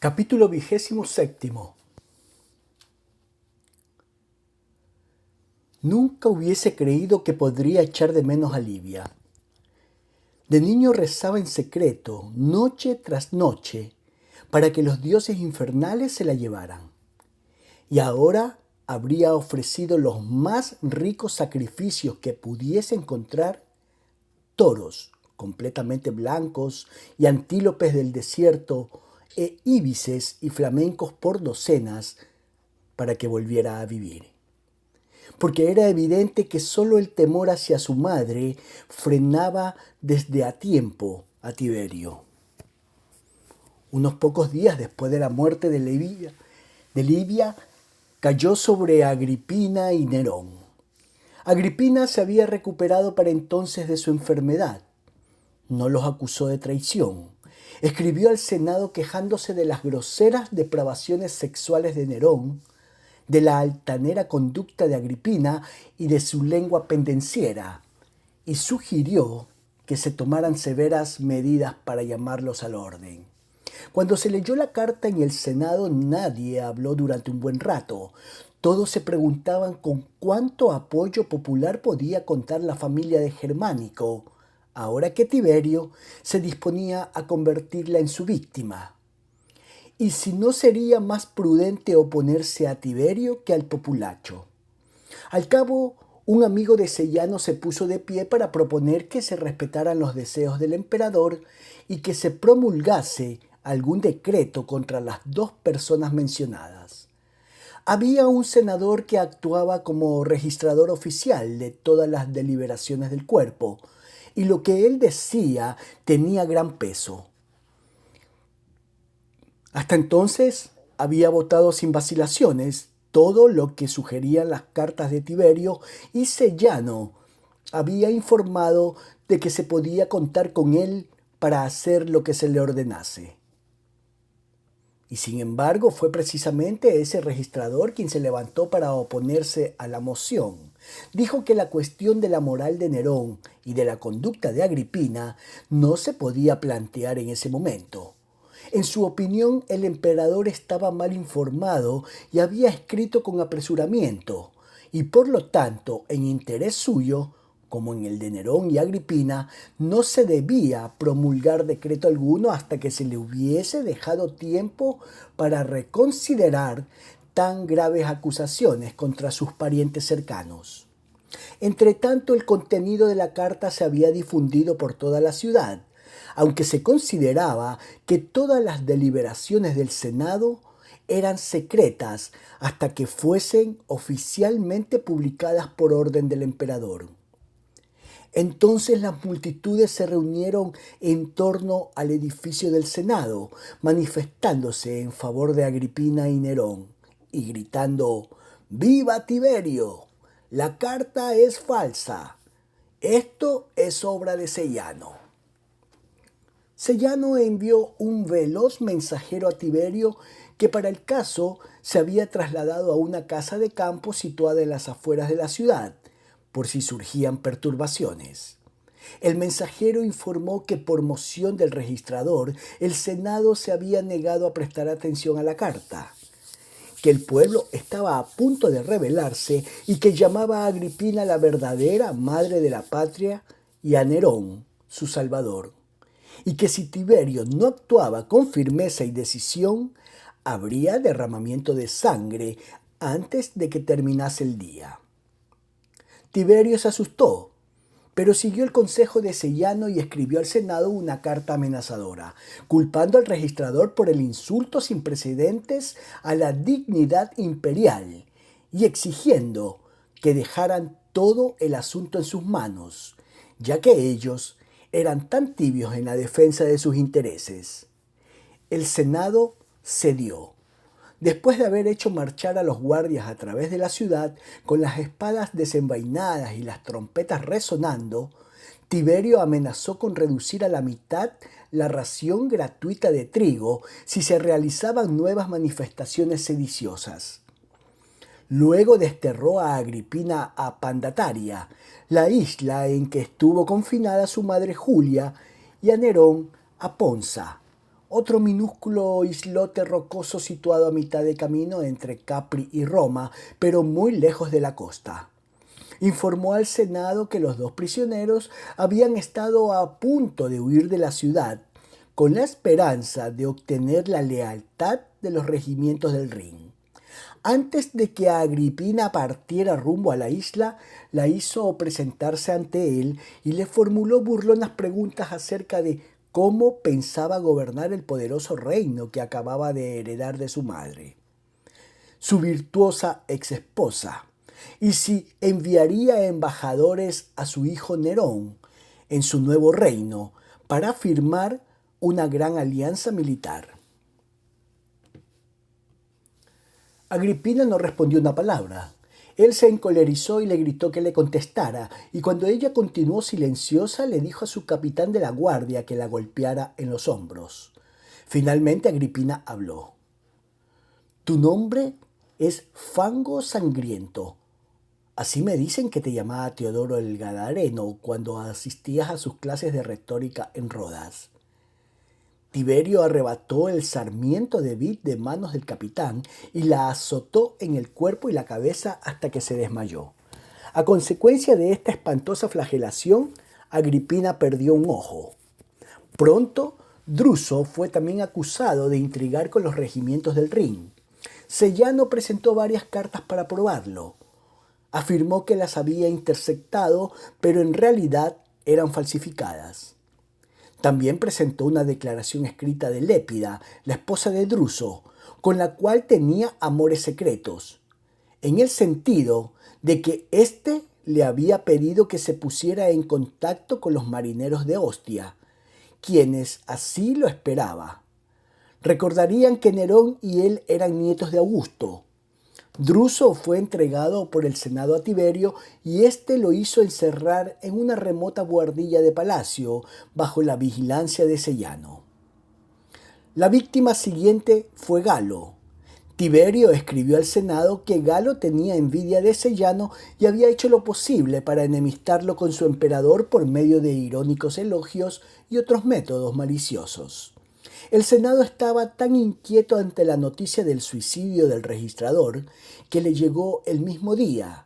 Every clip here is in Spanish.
Capítulo 27. Nunca hubiese creído que podría echar de menos a Livia. De niño rezaba en secreto, noche tras noche, para que los dioses infernales se la llevaran. Y ahora habría ofrecido los más ricos sacrificios que pudiese encontrar: toros completamente blancos y antílopes del desierto e íbices y flamencos por docenas para que volviera a vivir. Porque era evidente que solo el temor hacia su madre frenaba desde a tiempo a Tiberio. Unos pocos días después de la muerte de Livia cayó sobre Agripina y Nerón. Agripina se había recuperado para entonces de su enfermedad. No los acusó de traición. Escribió al Senado quejándose de las groseras depravaciones sexuales de Nerón, de la altanera conducta de Agripina y de su lengua pendenciera, y sugirió que se tomaran severas medidas para llamarlos al orden. Cuando se leyó la carta en el Senado, nadie habló durante un buen rato. Todos se preguntaban con cuánto apoyo popular podía contar la familia de Germánico, ahora que Tiberio se disponía a convertirla en su víctima. Y si no sería más prudente oponerse a Tiberio que al populacho. Al cabo, un amigo de Sellano se puso de pie para proponer que se respetaran los deseos del emperador y que se promulgase algún decreto contra las dos personas mencionadas. Había un senador que actuaba como registrador oficial de todas las deliberaciones del cuerpo, y lo que él decía tenía gran peso. Hasta entonces había votado sin vacilaciones todo lo que sugerían las cartas de Tiberio, y Sellano había informado de que se podía contar con él para hacer lo que se le ordenase. Y sin embargo fue precisamente ese registrador quien se levantó para oponerse a la moción. Dijo que la cuestión de la moral de Nerón y de la conducta de Agripina no se podía plantear en ese momento. En su opinión, el emperador estaba mal informado y había escrito con apresuramiento, y por lo tanto, en interés suyo, como en el de Nerón y Agripina, no se debía promulgar decreto alguno hasta que se le hubiese dejado tiempo para reconsiderar tan graves acusaciones contra sus parientes cercanos. Entretanto, el contenido de la carta se había difundido por toda la ciudad, aunque se consideraba que todas las deliberaciones del Senado eran secretas hasta que fuesen oficialmente publicadas por orden del emperador. Entonces las multitudes se reunieron en torno al edificio del Senado, manifestándose en favor de Agripina y Nerón, y gritando: ¡Viva Tiberio! La carta es falsa. Esto es obra de Sellano. Sellano envió un veloz mensajero a Tiberio, que para el caso se había trasladado a una casa de campo situada en las afueras de la ciudad, por si surgían perturbaciones. El mensajero informó que por moción del registrador el Senado se había negado a prestar atención a la carta, que el pueblo estaba a punto de rebelarse y que llamaba a Agripina la verdadera madre de la patria y a Nerón su salvador, y que si Tiberio no actuaba con firmeza y decisión, habría derramamiento de sangre antes de que terminase el día. Tiberio se asustó, pero siguió el consejo de Sellano y escribió al Senado una carta amenazadora, culpando al registrador por el insulto sin precedentes a la dignidad imperial y exigiendo que dejaran todo el asunto en sus manos, ya que ellos eran tan tibios en la defensa de sus intereses. El Senado cedió. Después de haber hecho marchar a los guardias a través de la ciudad, con las espadas desenvainadas y las trompetas resonando, Tiberio amenazó con reducir a la mitad la ración gratuita de trigo si se realizaban nuevas manifestaciones sediciosas. Luego desterró a Agripina a Pandataria, la isla en que estuvo confinada su madre Julia, y a Nerón a Ponza, otro minúsculo islote rocoso situado a mitad de camino entre Capri y Roma, pero muy lejos de la costa. Informó al Senado que los dos prisioneros habían estado a punto de huir de la ciudad con la esperanza de obtener la lealtad de los regimientos del Rin. Antes de que Agripina partiera rumbo a la isla, la hizo presentarse ante él y le formuló burlonas preguntas acerca de cómo pensaba gobernar el poderoso reino que acababa de heredar de su madre, su virtuosa exesposa, y si enviaría embajadores a su hijo Nerón en su nuevo reino para firmar una gran alianza militar. Agripina no respondió una palabra. Él se encolerizó y le gritó que le contestara, y cuando ella continuó silenciosa le dijo a su capitán de la guardia que la golpeara en los hombros. Finalmente Agripina habló. Tu nombre es Fango Sangriento. Así me dicen que te llamaba Teodoro el Gadareno cuando asistías a sus clases de retórica en Rodas. Tiberio arrebató el sarmiento de vid de manos del capitán y la azotó en el cuerpo y la cabeza hasta que se desmayó. A consecuencia de esta espantosa flagelación, Agripina perdió un ojo. Pronto, Druso fue también acusado de intrigar con los regimientos del Rin. Sellano presentó varias cartas para probarlo. Afirmó que las había interceptado, pero en realidad eran falsificadas. También presentó una declaración escrita de Lépida, la esposa de Druso, con la cual tenía amores secretos, en el sentido de que éste le había pedido que se pusiera en contacto con los marineros de Ostia, quienes así lo esperaba. Recordarían que Nerón y él eran nietos de Augusto. Druso fue entregado por el Senado a Tiberio y éste lo hizo encerrar en una remota buhardilla de palacio bajo la vigilancia de Sellano. La víctima siguiente fue Galo. Tiberio escribió al Senado que Galo tenía envidia de Sellano y había hecho lo posible para enemistarlo con su emperador por medio de irónicos elogios y otros métodos maliciosos. El Senado estaba tan inquieto ante la noticia del suicidio del registrador que le llegó el mismo día,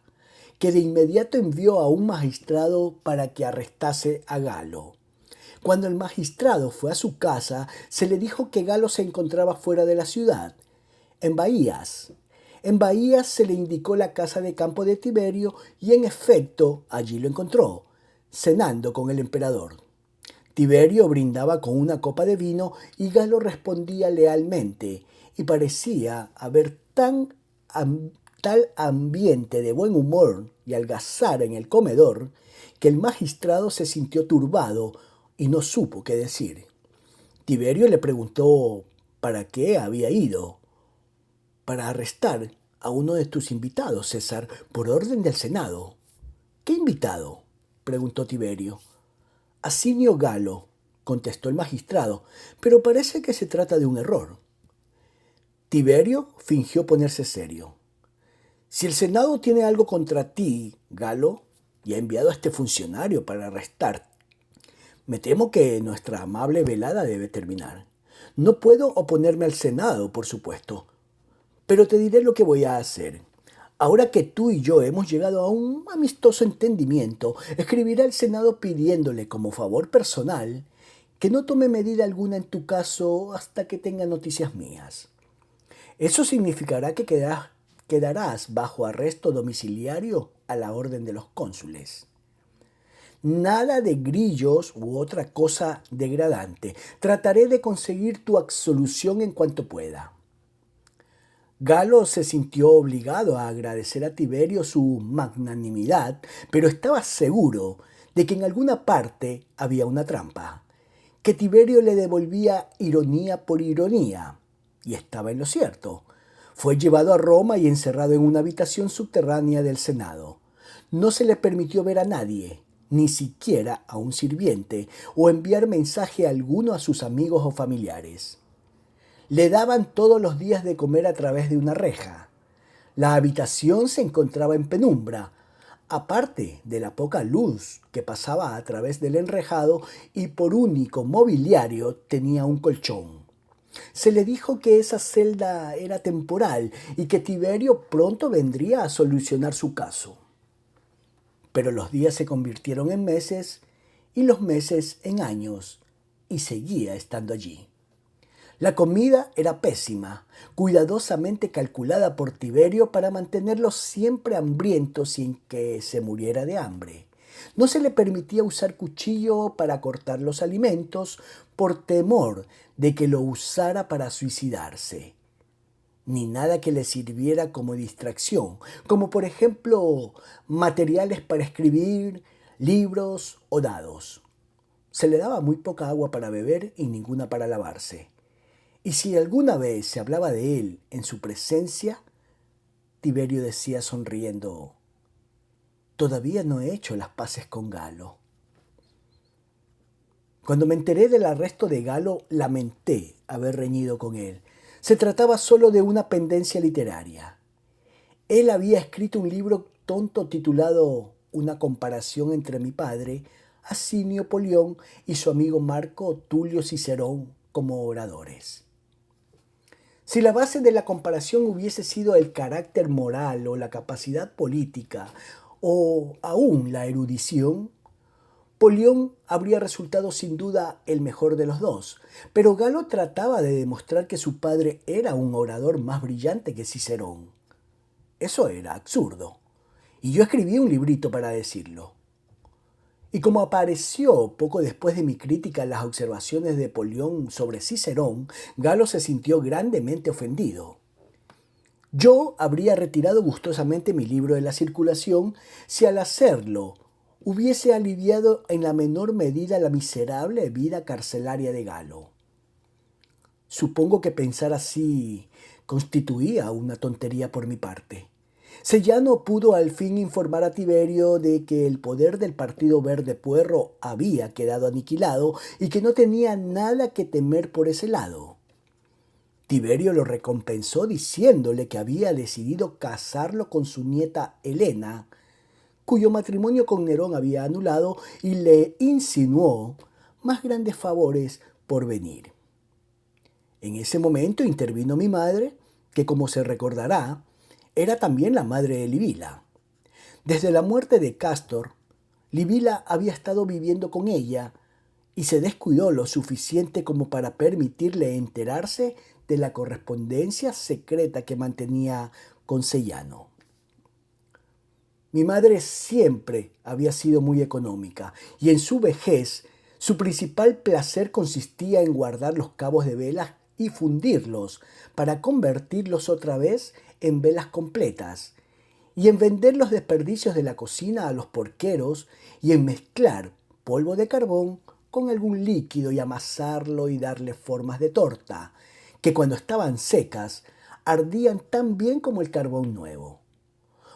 que de inmediato envió a un magistrado para que arrestase a Galo. Cuando el magistrado fue a su casa, se le dijo que Galo se encontraba fuera de la ciudad, en Bahías. En Bahías se le indicó la casa de campo de Tiberio y en efecto allí lo encontró, cenando con el emperador. Tiberio brindaba con una copa de vino y Galo respondía lealmente, y parecía haber tal ambiente de buen humor y algazara en el comedor que el magistrado se sintió turbado y no supo qué decir. Tiberio le preguntó para qué había ido. Para arrestar a uno de tus invitados, César, por orden del Senado. ¿Qué invitado?, preguntó Tiberio. Asinio Galo, contestó el magistrado, pero parece que se trata de un error. Tiberio fingió ponerse serio. Si el Senado tiene algo contra ti, Galo, y ha enviado a este funcionario para arrestarte, me temo que nuestra amable velada debe terminar. No puedo oponerme al Senado, por supuesto, pero te diré lo que voy a hacer. Ahora que tú y yo hemos llegado a un amistoso entendimiento, escribiré al Senado pidiéndole como favor personal que no tome medida alguna en tu caso hasta que tenga noticias mías. Eso significará que quedarás bajo arresto domiciliario a la orden de los cónsules. Nada de grillos u otra cosa degradante. Trataré de conseguir tu absolución en cuanto pueda. Galo se sintió obligado a agradecer a Tiberio su magnanimidad, pero estaba seguro de que en alguna parte había una trampa, que Tiberio le devolvía ironía por ironía, y estaba en lo cierto. Fue llevado a Roma y encerrado en una habitación subterránea del Senado. No se le permitió ver a nadie, ni siquiera a un sirviente, o enviar mensaje alguno a sus amigos o familiares. Le daban todos los días de comer a través de una reja. La habitación se encontraba en penumbra, aparte de la poca luz que pasaba a través del enrejado, y por único mobiliario tenía un colchón. Se le dijo que esa celda era temporal y que Tiberio pronto vendría a solucionar su caso. Pero los días se convirtieron en meses y los meses en años y seguía estando allí. La comida era pésima, cuidadosamente calculada por Tiberio para mantenerlos siempre hambrientos sin que se muriera de hambre. No se le permitía usar cuchillo para cortar los alimentos por temor de que lo usara para suicidarse, ni nada que le sirviera como distracción, como por ejemplo materiales para escribir, libros o dados. Se le daba muy poca agua para beber y ninguna para lavarse. Y si alguna vez se hablaba de él en su presencia, Tiberio decía sonriendo: «Todavía no he hecho las paces con Galo». Cuando me enteré del arresto de Galo, lamenté haber reñido con él. Se trataba solo de una pendencia literaria. Él había escrito un libro tonto titulado Una comparación entre mi padre, Asinio Polión, y su amigo Marco Tulio Cicerón como oradores. Si la base de la comparación hubiese sido el carácter moral o la capacidad política o aún la erudición, Polión habría resultado sin duda el mejor de los dos, pero Galo trataba de demostrar que su padre era un orador más brillante que Cicerón. Eso era absurdo, y yo escribí un librito para decirlo. Y como apareció poco después de mi crítica a las observaciones de Polión sobre Cicerón, Galo se sintió grandemente ofendido. Yo habría retirado gustosamente mi libro de la circulación si al hacerlo hubiese aliviado en la menor medida la miserable vida carcelaria de Galo. Supongo que pensar así constituía una tontería por mi parte. Sellano pudo al fin informar a Tiberio de que el poder del Partido Verde Puerro había quedado aniquilado y que no tenía nada que temer por ese lado. Tiberio lo recompensó diciéndole que había decidido casarlo con su nieta Helena, cuyo matrimonio con Nerón había anulado, y le insinuó más grandes favores por venir. En ese momento intervino mi madre, que como se recordará, era también la madre de Livila. Desde la muerte de Cástor, Livila había estado viviendo con ella y se descuidó lo suficiente como para permitirle enterarse de la correspondencia secreta que mantenía con Sellano. Mi madre siempre había sido muy económica y en su vejez su principal placer consistía en guardar los cabos de velas y fundirlos para convertirlos otra vez en velas completas, y en vender los desperdicios de la cocina a los porqueros y en mezclar polvo de carbón con algún líquido y amasarlo y darle formas de torta, que cuando estaban secas ardían tan bien como el carbón nuevo.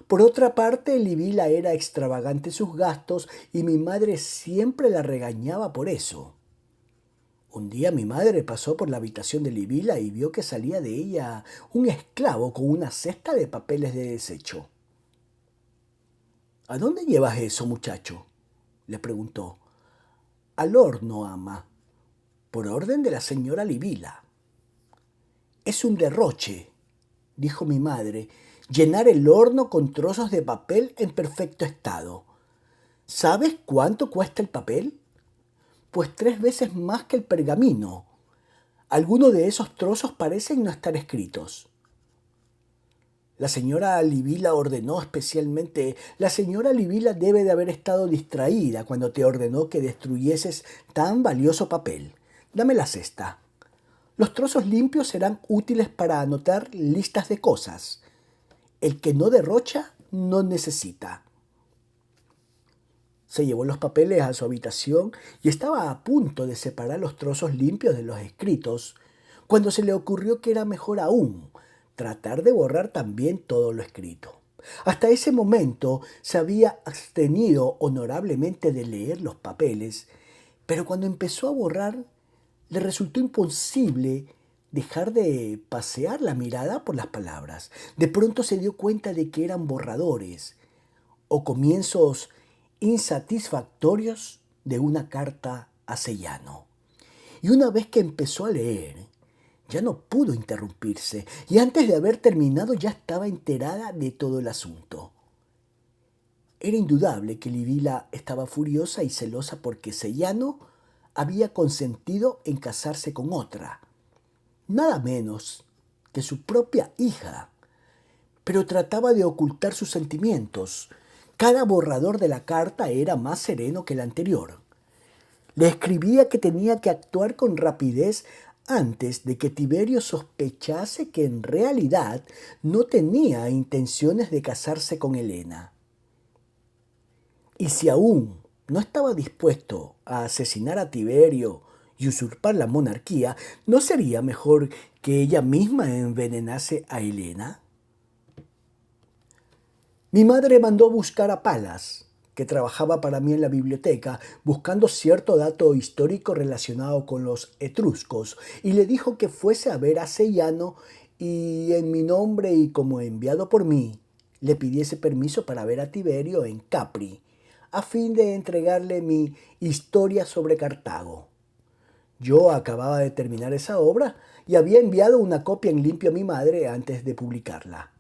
Por otra parte, Livila era extravagante en sus gastos y mi madre siempre la regañaba por eso. Un día mi madre pasó por la habitación de Livila y vio que salía de ella un esclavo con una cesta de papeles de desecho. «¿A dónde llevas eso, muchacho?», le preguntó. «Al horno, ama, por orden de la señora Livila». «Es un derroche», dijo mi madre, «llenar el horno con trozos de papel en perfecto estado. ¿Sabes cuánto cuesta el papel? Pues 3 veces más que el pergamino. Algunos de esos trozos parecen no estar escritos». La señora Livila ordenó especialmente. La señora Livila debe de haber estado distraída cuando te ordenó que destruyeses tan valioso papel. Dame la cesta. Los trozos limpios serán útiles para anotar listas de cosas. El que no derrocha no necesita. Se llevó los papeles a su habitación y estaba a punto de separar los trozos limpios de los escritos, cuando se le ocurrió que era mejor aún tratar de borrar también todo lo escrito. Hasta ese momento se había abstenido honorablemente de leer los papeles, pero cuando empezó a borrar, le resultó imposible dejar de pasear la mirada por las palabras. De pronto se dio cuenta de que eran borradores o comienzos insatisfactorios de una carta a Sellano. Y una vez que empezó a leer, ya no pudo interrumpirse, y antes de haber terminado ya estaba enterada de todo el asunto. Era indudable que Livila estaba furiosa y celosa porque Sellano había consentido en casarse con otra, nada menos que su propia hija, pero trataba de ocultar sus sentimientos. Cada borrador de la carta era más sereno que el anterior. Le escribía que tenía que actuar con rapidez antes de que Tiberio sospechase que en realidad no tenía intenciones de casarse con Helena. Y si aún no estaba dispuesto a asesinar a Tiberio y usurpar la monarquía, ¿no sería mejor que ella misma envenenase a Helena? Mi madre mandó buscar a Palas, que trabajaba para mí en la biblioteca, buscando cierto dato histórico relacionado con los etruscos, y le dijo que fuese a ver a Sellano y en mi nombre y como enviado por mí, le pidiese permiso para ver a Tiberio en Capri, a fin de entregarle mi historia sobre Cartago. Yo acababa de terminar esa obra y había enviado una copia en limpio a mi madre antes de publicarla.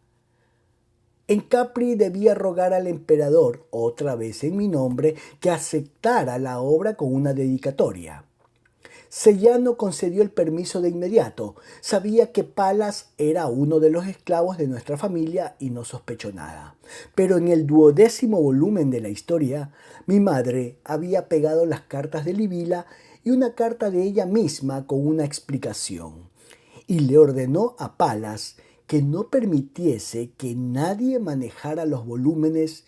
En Capri debía rogar al emperador, otra vez en mi nombre, que aceptara la obra con una dedicatoria. Sellano concedió el permiso de inmediato. Sabía que Palas era uno de los esclavos de nuestra familia y no sospechó nada. Pero en el 12º volumen de la historia, mi madre había pegado las cartas de Livila y una carta de ella misma con una explicación. Y le ordenó a Palas que no permitiese que nadie manejara los volúmenes,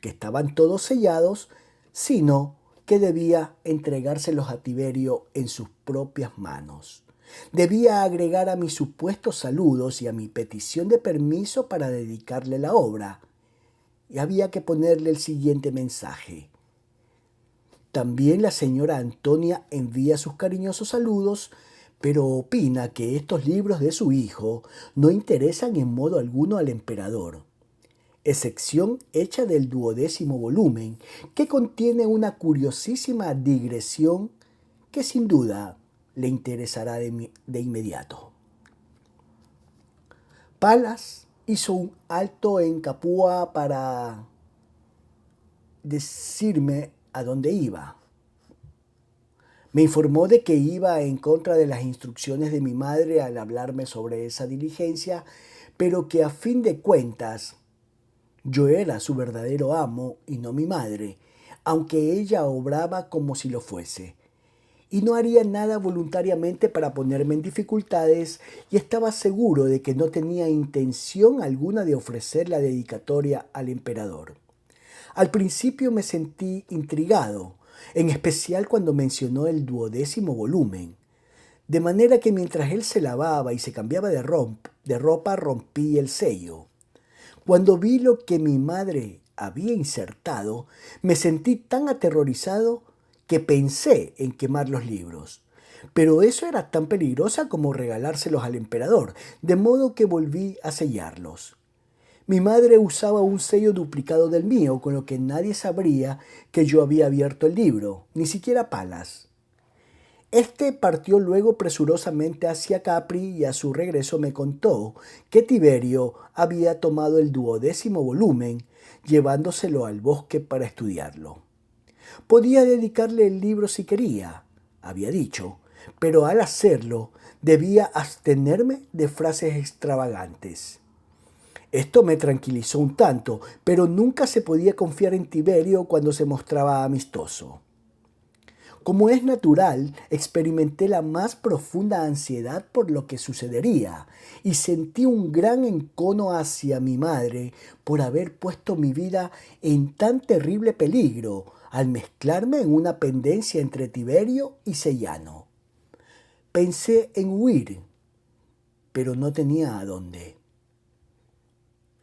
que estaban todos sellados, sino que debía entregárselos a Tiberio en sus propias manos. Debía agregar a mis supuestos saludos y a mi petición de permiso para dedicarle la obra. Y había que ponerle el siguiente mensaje. También la señora Antonia envía sus cariñosos saludos, pero opina que estos libros de su hijo no interesan en modo alguno al emperador, excepción hecha del 12º volumen, que contiene una curiosísima digresión que sin duda le interesará de inmediato. Palas hizo un alto en Capua para decirme a dónde iba. Me informó de que iba en contra de las instrucciones de mi madre al hablarme sobre esa diligencia, pero que a fin de cuentas yo era su verdadero amo y no mi madre, aunque ella obraba como si lo fuese. Y no haría nada voluntariamente para ponerme en dificultades, y estaba seguro de que no tenía intención alguna de ofrecer la dedicatoria al emperador. Al principio me sentí intrigado, en especial cuando mencionó el 12º volumen, de manera que mientras él se lavaba y se cambiaba de ropa rompí el sello. Cuando vi lo que mi madre había insertado, me sentí tan aterrorizado que pensé en quemar los libros. Pero eso era tan peligrosa como regalárselos al emperador, de modo que volví a sellarlos. Mi madre usaba un sello duplicado del mío, con lo que nadie sabría que yo había abierto el libro, ni siquiera Palas. Este partió luego presurosamente hacia Capri y a su regreso me contó que Tiberio había tomado el 12º volumen, llevándoselo al bosque para estudiarlo. Podía dedicarle el libro si quería, había dicho, pero al hacerlo debía abstenerme de frases extravagantes. Esto me tranquilizó un tanto, pero nunca se podía confiar en Tiberio cuando se mostraba amistoso. Como es natural, experimenté la más profunda ansiedad por lo que sucedería y sentí un gran encono hacia mi madre por haber puesto mi vida en tan terrible peligro al mezclarme en una pendencia entre Tiberio y Sellano. Pensé en huir, pero no tenía a dónde.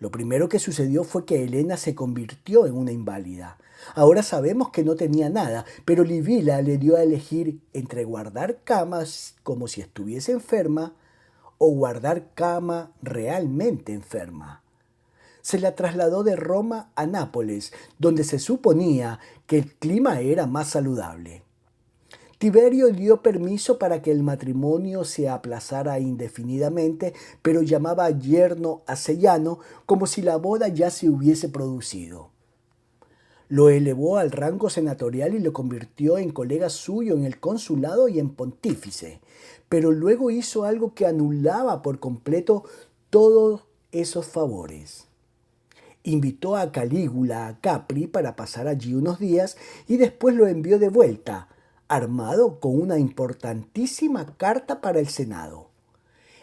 Lo primero que sucedió fue que Helena se convirtió en una inválida. Ahora sabemos que no tenía nada, pero Livila le dio a elegir entre guardar camas como si estuviese enferma o guardar cama realmente enferma. Se la trasladó de Roma a Nápoles, donde se suponía que el clima era más saludable. Tiberio dio permiso para que el matrimonio se aplazara indefinidamente, pero llamaba a yerno a Sellano como si la boda ya se hubiese producido. Lo elevó al rango senatorial y lo convirtió en colega suyo en el consulado y en pontífice, pero luego hizo algo que anulaba por completo todos esos favores. Invitó a Calígula a Capri para pasar allí unos días y después lo envió de vuelta, armado con una importantísima carta para el Senado.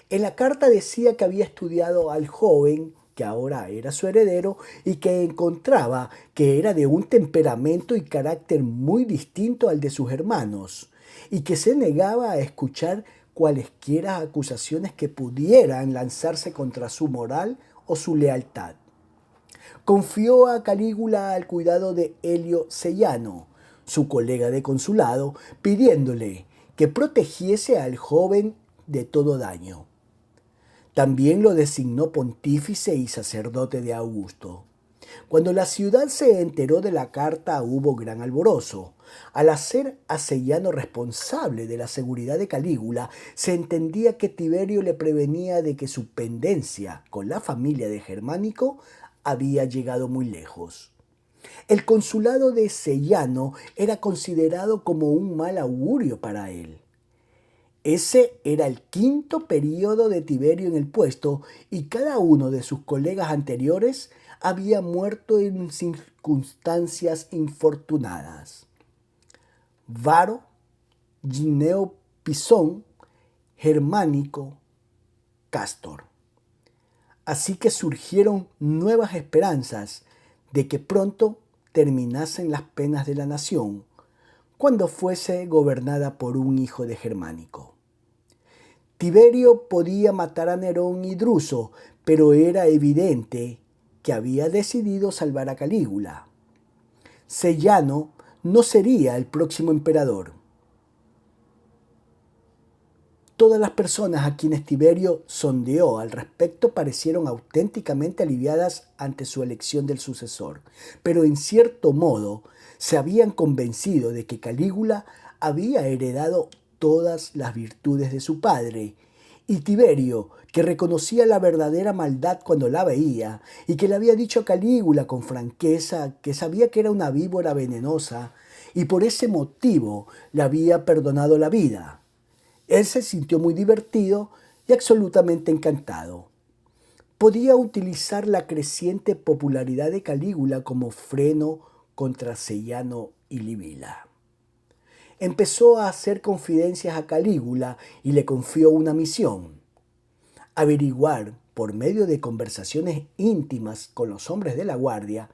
En la carta decía que había estudiado al joven, que ahora era su heredero, y que encontraba que era de un temperamento y carácter muy distinto al de sus hermanos, y que se negaba a escuchar cualesquiera acusaciones que pudieran lanzarse contra su moral o su lealtad. Confió a Calígula al cuidado de Helio Sellano, su colega de consulado, pidiéndole que protegiese al joven de todo daño. También lo designó pontífice y sacerdote de Augusto. Cuando la ciudad se enteró de la carta hubo gran alborozo. Al hacer a Sellano responsable de la seguridad de Calígula, se entendía que Tiberio le prevenía de que su pendencia con la familia de Germánico había llegado muy lejos. El consulado de Sellano era considerado como un mal augurio para él. Ese era el quinto período de Tiberio en el puesto y cada uno de sus colegas anteriores había muerto en circunstancias infortunadas. Varo, Gneo Pisón, Germánico, Cástor. Así que surgieron nuevas esperanzas de que pronto terminasen las penas de la nación cuando fuese gobernada por un hijo de Germánico. Tiberio podía matar a Nerón y Druso, pero era evidente que había decidido salvar a Calígula. Sellano no sería el próximo emperador. Todas las personas a quienes Tiberio sondeó al respecto parecieron auténticamente aliviadas ante su elección del sucesor, pero en cierto modo se habían convencido de que Calígula había heredado todas las virtudes de su padre, y Tiberio, que reconocía la verdadera maldad cuando la veía, y que le había dicho a Calígula con franqueza que sabía que era una víbora venenosa, y por ese motivo le había perdonado la vida. Él se sintió muy divertido y absolutamente encantado. Podía utilizar la creciente popularidad de Calígula como freno contra Sellano y Libila. Empezó a hacer confidencias a Calígula y le confió una misión: averiguar, por medio de conversaciones íntimas con los hombres de la guardia,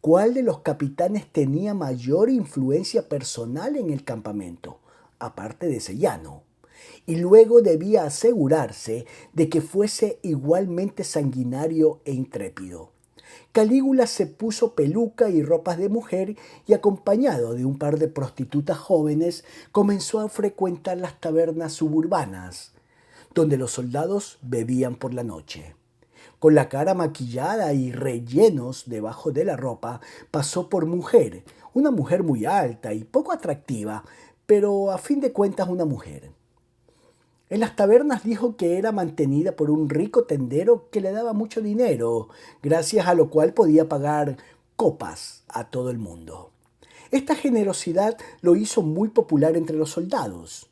cuál de los capitanes tenía mayor influencia personal en el campamento, aparte de Sellano, y luego debía asegurarse de que fuese igualmente sanguinario e intrépido. Calígula se puso peluca y ropas de mujer y, acompañado de un par de prostitutas jóvenes, comenzó a frecuentar las tabernas suburbanas, donde los soldados bebían por la noche. Con la cara maquillada y rellenos debajo de la ropa, pasó por mujer, una mujer muy alta y poco atractiva, pero a fin de cuentas una mujer. En las tabernas dijo que era mantenida por un rico tendero que le daba mucho dinero, gracias a lo cual podía pagar copas a todo el mundo. Esta generosidad lo hizo muy popular entre los soldados.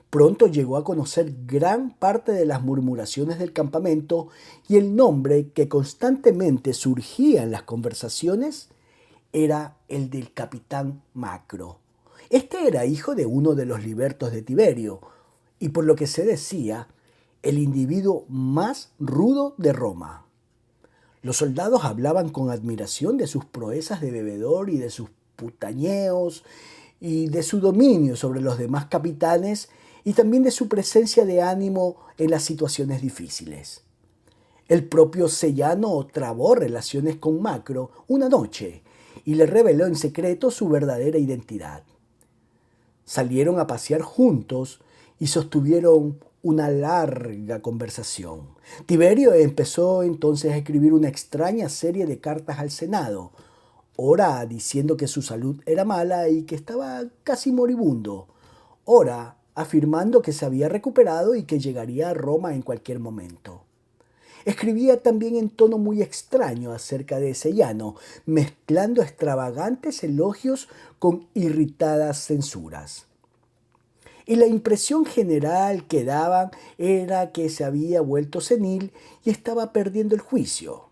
Pronto llegó a conocer gran parte de las murmuraciones del campamento y el nombre que constantemente surgía en las conversaciones era el del capitán Macro. Este era hijo de uno de los libertos de Tiberio, y por lo que se decía, el individuo más rudo de Roma. Los soldados hablaban con admiración de sus proezas de bebedor y de sus putañeos y de su dominio sobre los demás capitanes y también de su presencia de ánimo en las situaciones difíciles. El propio Sellano trabó relaciones con Macro una noche y le reveló en secreto su verdadera identidad. Salieron a pasear juntos y sostuvieron una larga conversación. Tiberio empezó entonces a escribir una extraña serie de cartas al Senado, ora diciendo que su salud era mala y que estaba casi moribundo, ora afirmando que se había recuperado y que llegaría a Roma en cualquier momento. Escribía también en tono muy extraño acerca de Seyano, mezclando extravagantes elogios con irritadas censuras. Y la impresión general que daban era que se había vuelto senil y estaba perdiendo el juicio.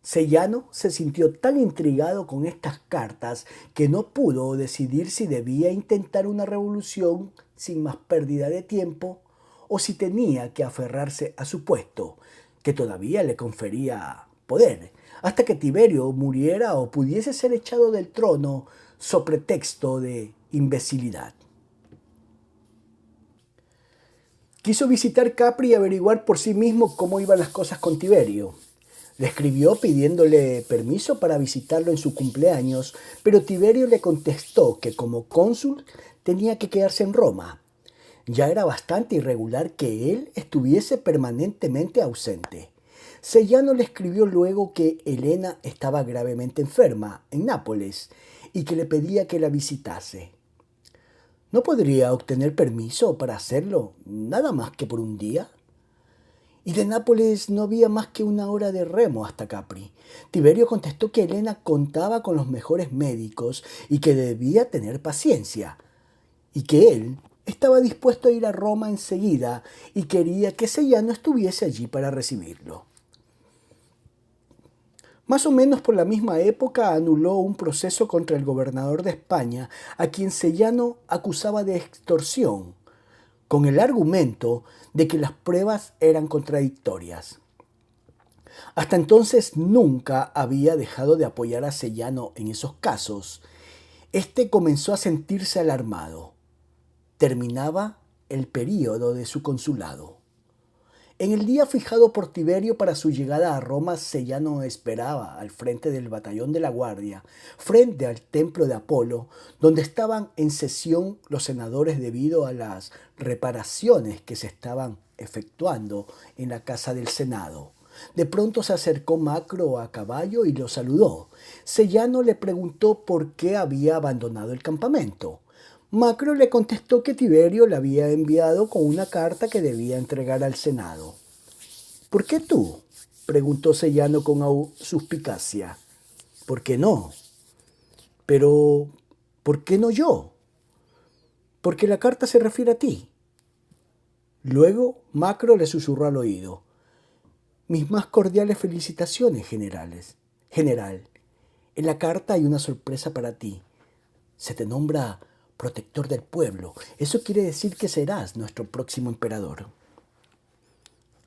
Seyano se sintió tan intrigado con estas cartas que no pudo decidir si debía intentar una revolución sin más pérdida de tiempo o si tenía que aferrarse a su puesto, que todavía le confería poder, hasta que Tiberio muriera o pudiese ser echado del trono so pretexto de imbecilidad. Quiso visitar Capri y averiguar por sí mismo cómo iban las cosas con Tiberio. Le escribió pidiéndole permiso para visitarlo en su cumpleaños, pero Tiberio le contestó que como cónsul tenía que quedarse en Roma. Ya era bastante irregular que él estuviese permanentemente ausente. Seyano le escribió luego que Helena estaba gravemente enferma en Nápoles y que le pedía que la visitase. ¿No podría obtener permiso para hacerlo, nada más que por un día? Y de Nápoles no había más que 1 hora de remo hasta Capri. Tiberio contestó que Helena contaba con los mejores médicos y que debía tener paciencia, y que él estaba dispuesto a ir a Roma enseguida y quería que Seyano estuviese allí para recibirlo. Más o menos por la misma época anuló un proceso contra el gobernador de España, a quien Seyano acusaba de extorsión, con el argumento de que las pruebas eran contradictorias. Hasta entonces nunca había dejado de apoyar a Seyano en esos casos. Este comenzó a sentirse alarmado. Terminaba el período de su consulado. En el día fijado por Tiberio para su llegada a Roma, Seyano esperaba al frente del batallón de la Guardia, frente al templo de Apolo, donde estaban en sesión los senadores debido a las reparaciones que se estaban efectuando en la casa del Senado. De pronto se acercó Macro a caballo y lo saludó. Seyano le preguntó por qué había abandonado el campamento. Macro le contestó que Tiberio le había enviado con una carta que debía entregar al Senado. ¿Por qué tú?, preguntó Seyano con suspicacia. ¿Por qué no? Pero, ¿por qué no yo? Porque la carta se refiere a ti. Luego Macro le susurró al oído. Mis más cordiales felicitaciones, General. En la carta hay una sorpresa para ti. Se te nombra protector del pueblo. Eso quiere decir que serás nuestro próximo emperador.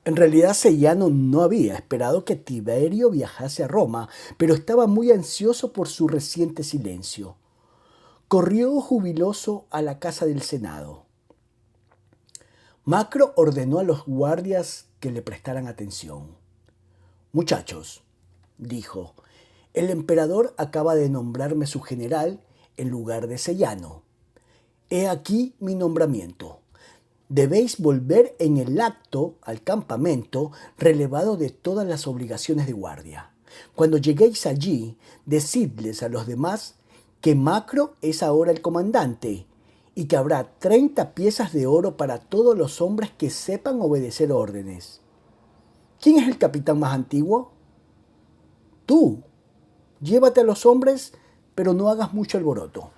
En realidad Seyano no había esperado que Tiberio viajase a Roma, pero estaba muy ansioso por su reciente silencio. Corrió jubiloso a la casa del Senado. Macro ordenó a los guardias que le prestaran atención. Muchachos, dijo, el emperador acaba de nombrarme su general en lugar de Seyano. He aquí mi nombramiento. Debéis volver en el acto al campamento relevado de todas las obligaciones de guardia. Cuando lleguéis allí, decidles a los demás que Macro es ahora el comandante y que habrá 30 piezas de oro para todos los hombres que sepan obedecer órdenes. ¿Quién es el capitán más antiguo? Tú. Llévate a los hombres, pero no hagas mucho alboroto.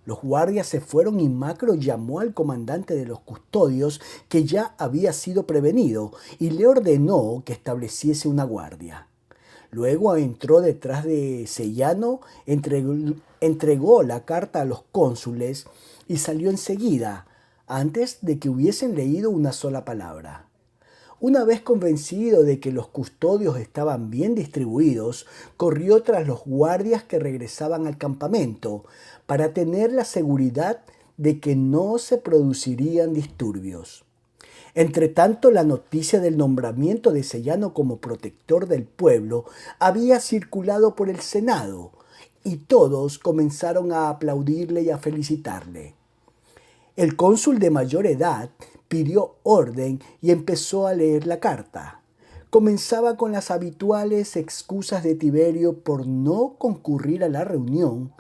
Los guardias se fueron y Macro llamó al comandante de los custodios, que ya había sido prevenido, y le ordenó que estableciese una guardia. Luego entró detrás de Seyano, entregó la carta a los cónsules y salió enseguida, antes de que hubiesen leído una sola palabra. Una vez convencido de que los custodios estaban bien distribuidos, corrió tras los guardias que regresaban al campamento para tener la seguridad de que no se producirían disturbios. Entretanto, la noticia del nombramiento de Seyano como protector del pueblo había circulado por el Senado y todos comenzaron a aplaudirle y a felicitarle. El cónsul de mayor edad pidió orden y empezó a leer la carta. Comenzaba con las habituales excusas de Tiberio por no concurrir a la reunión,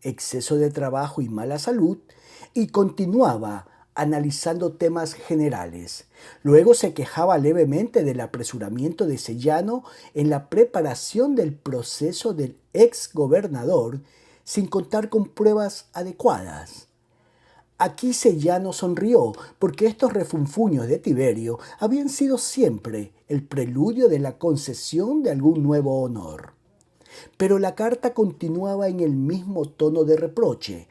exceso de trabajo y mala salud, y continuaba analizando temas generales. Luego se quejaba levemente del apresuramiento de Sellano en la preparación del proceso del ex gobernador sin contar con pruebas adecuadas. Aquí Sellano sonrió, porque estos refunfuños de Tiberio habían sido siempre el preludio de la concesión de algún nuevo honor. Pero la carta continuaba en el mismo tono de reproche,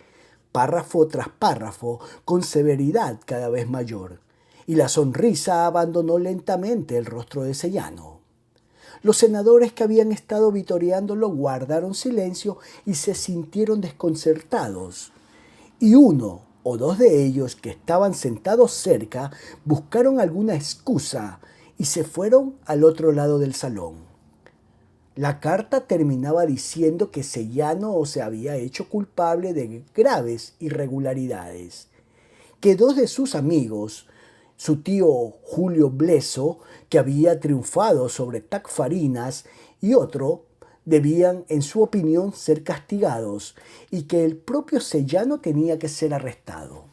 párrafo tras párrafo, con severidad cada vez mayor, y la sonrisa abandonó lentamente el rostro de Sellano. Los senadores que habían estado vitoreándolo guardaron silencio y se sintieron desconcertados, y uno o dos de ellos que estaban sentados cerca buscaron alguna excusa y se fueron al otro lado del salón. La carta terminaba diciendo que Sellano se había hecho culpable de graves irregularidades, que dos de sus amigos, su tío Julio Bleso, que había triunfado sobre Tacfarinas, y otro, debían, en su opinión, ser castigados, y que el propio Sellano tenía que ser arrestado.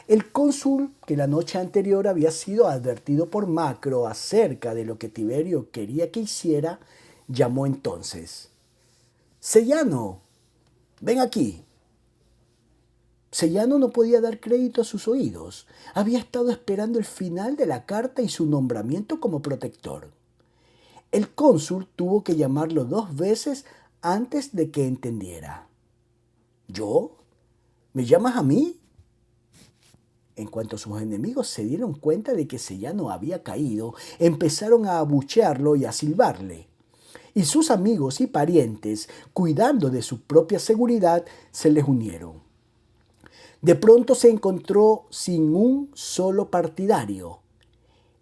El cónsul, que la noche anterior había sido advertido por Macro acerca de lo que Tiberio quería que hiciera, llamó entonces: «Sellano, ven aquí». Sellano no podía dar crédito a sus oídos. Había estado esperando el final de la carta y su nombramiento como protector. El cónsul tuvo que llamarlo 2 veces antes de que entendiera. «¿Yo? ¿Me llamas a mí?». En cuanto sus enemigos se dieron cuenta de que Sellano había caído, empezaron a abuchearlo y a silbarle. Y sus amigos y parientes, cuidando de su propia seguridad, se les unieron. De pronto se encontró sin un solo partidario.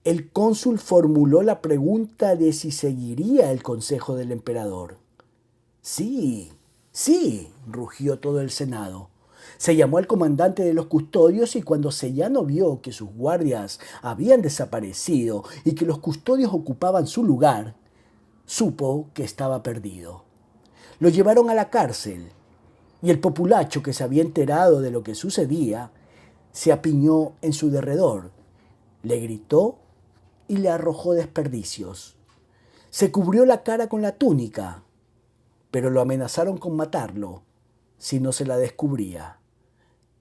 El cónsul formuló la pregunta de si seguiría el consejo del emperador. «Sí, sí», rugió todo el Senado. Se llamó al comandante de los custodios y cuando Sellano vio que sus guardias habían desaparecido y que los custodios ocupaban su lugar, supo que estaba perdido. Lo llevaron a la cárcel y el populacho, que se había enterado de lo que sucedía, se apiñó en su derredor, le gritó y le arrojó desperdicios. Se cubrió la cara con la túnica, pero lo amenazaron con matarlo si no se la descubría.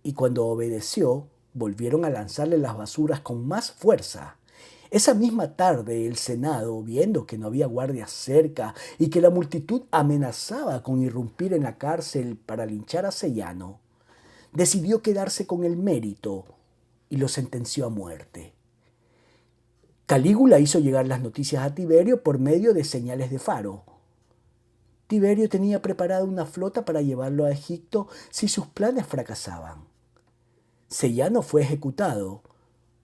Y cuando obedeció, volvieron a lanzarle las basuras con más fuerza. Esa misma tarde el Senado, viendo que no había guardias cerca y que la multitud amenazaba con irrumpir en la cárcel para linchar a Sellano, decidió quedarse con el mérito y lo sentenció a muerte. Calígula hizo llegar las noticias a Tiberio por medio de señales de faro. Tiberio tenía preparada una flota para llevarlo a Egipto si sus planes fracasaban. Sellano fue ejecutado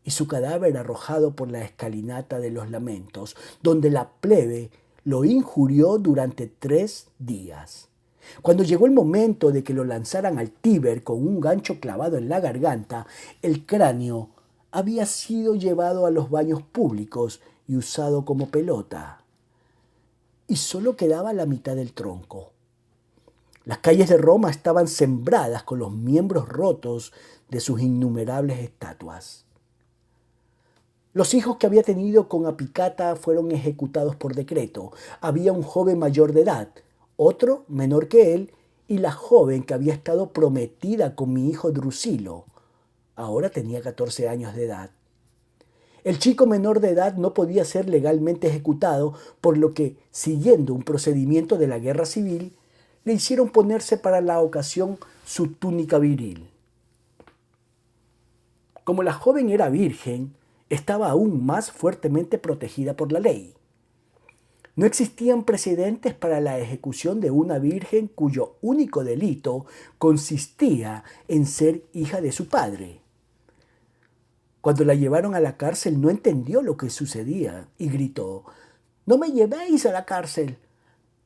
y su cadáver arrojado por la escalinata de los lamentos, donde la plebe lo injurió durante 3 días. Cuando llegó el momento de que lo lanzaran al Tíber con un gancho clavado en la garganta, el cráneo había sido llevado a los baños públicos y usado como pelota. Y solo quedaba la mitad del tronco. Las calles de Roma estaban sembradas con los miembros rotos de sus innumerables estatuas. Los hijos que había tenido con Apicata fueron ejecutados por decreto. Había un joven mayor de edad, otro menor que él, y la joven que había estado prometida con mi hijo Drusilo. Ahora tenía 14 años de edad. El chico menor de edad no podía ser legalmente ejecutado, por lo que, siguiendo un procedimiento de la guerra civil, le hicieron ponerse para la ocasión su túnica viril. Como la joven era virgen, estaba aún más fuertemente protegida por la ley. No existían precedentes para la ejecución de una virgen cuyo único delito consistía en ser hija de su padre. Cuando la llevaron a la cárcel no entendió lo que sucedía y gritó: «No me llevéis a la cárcel,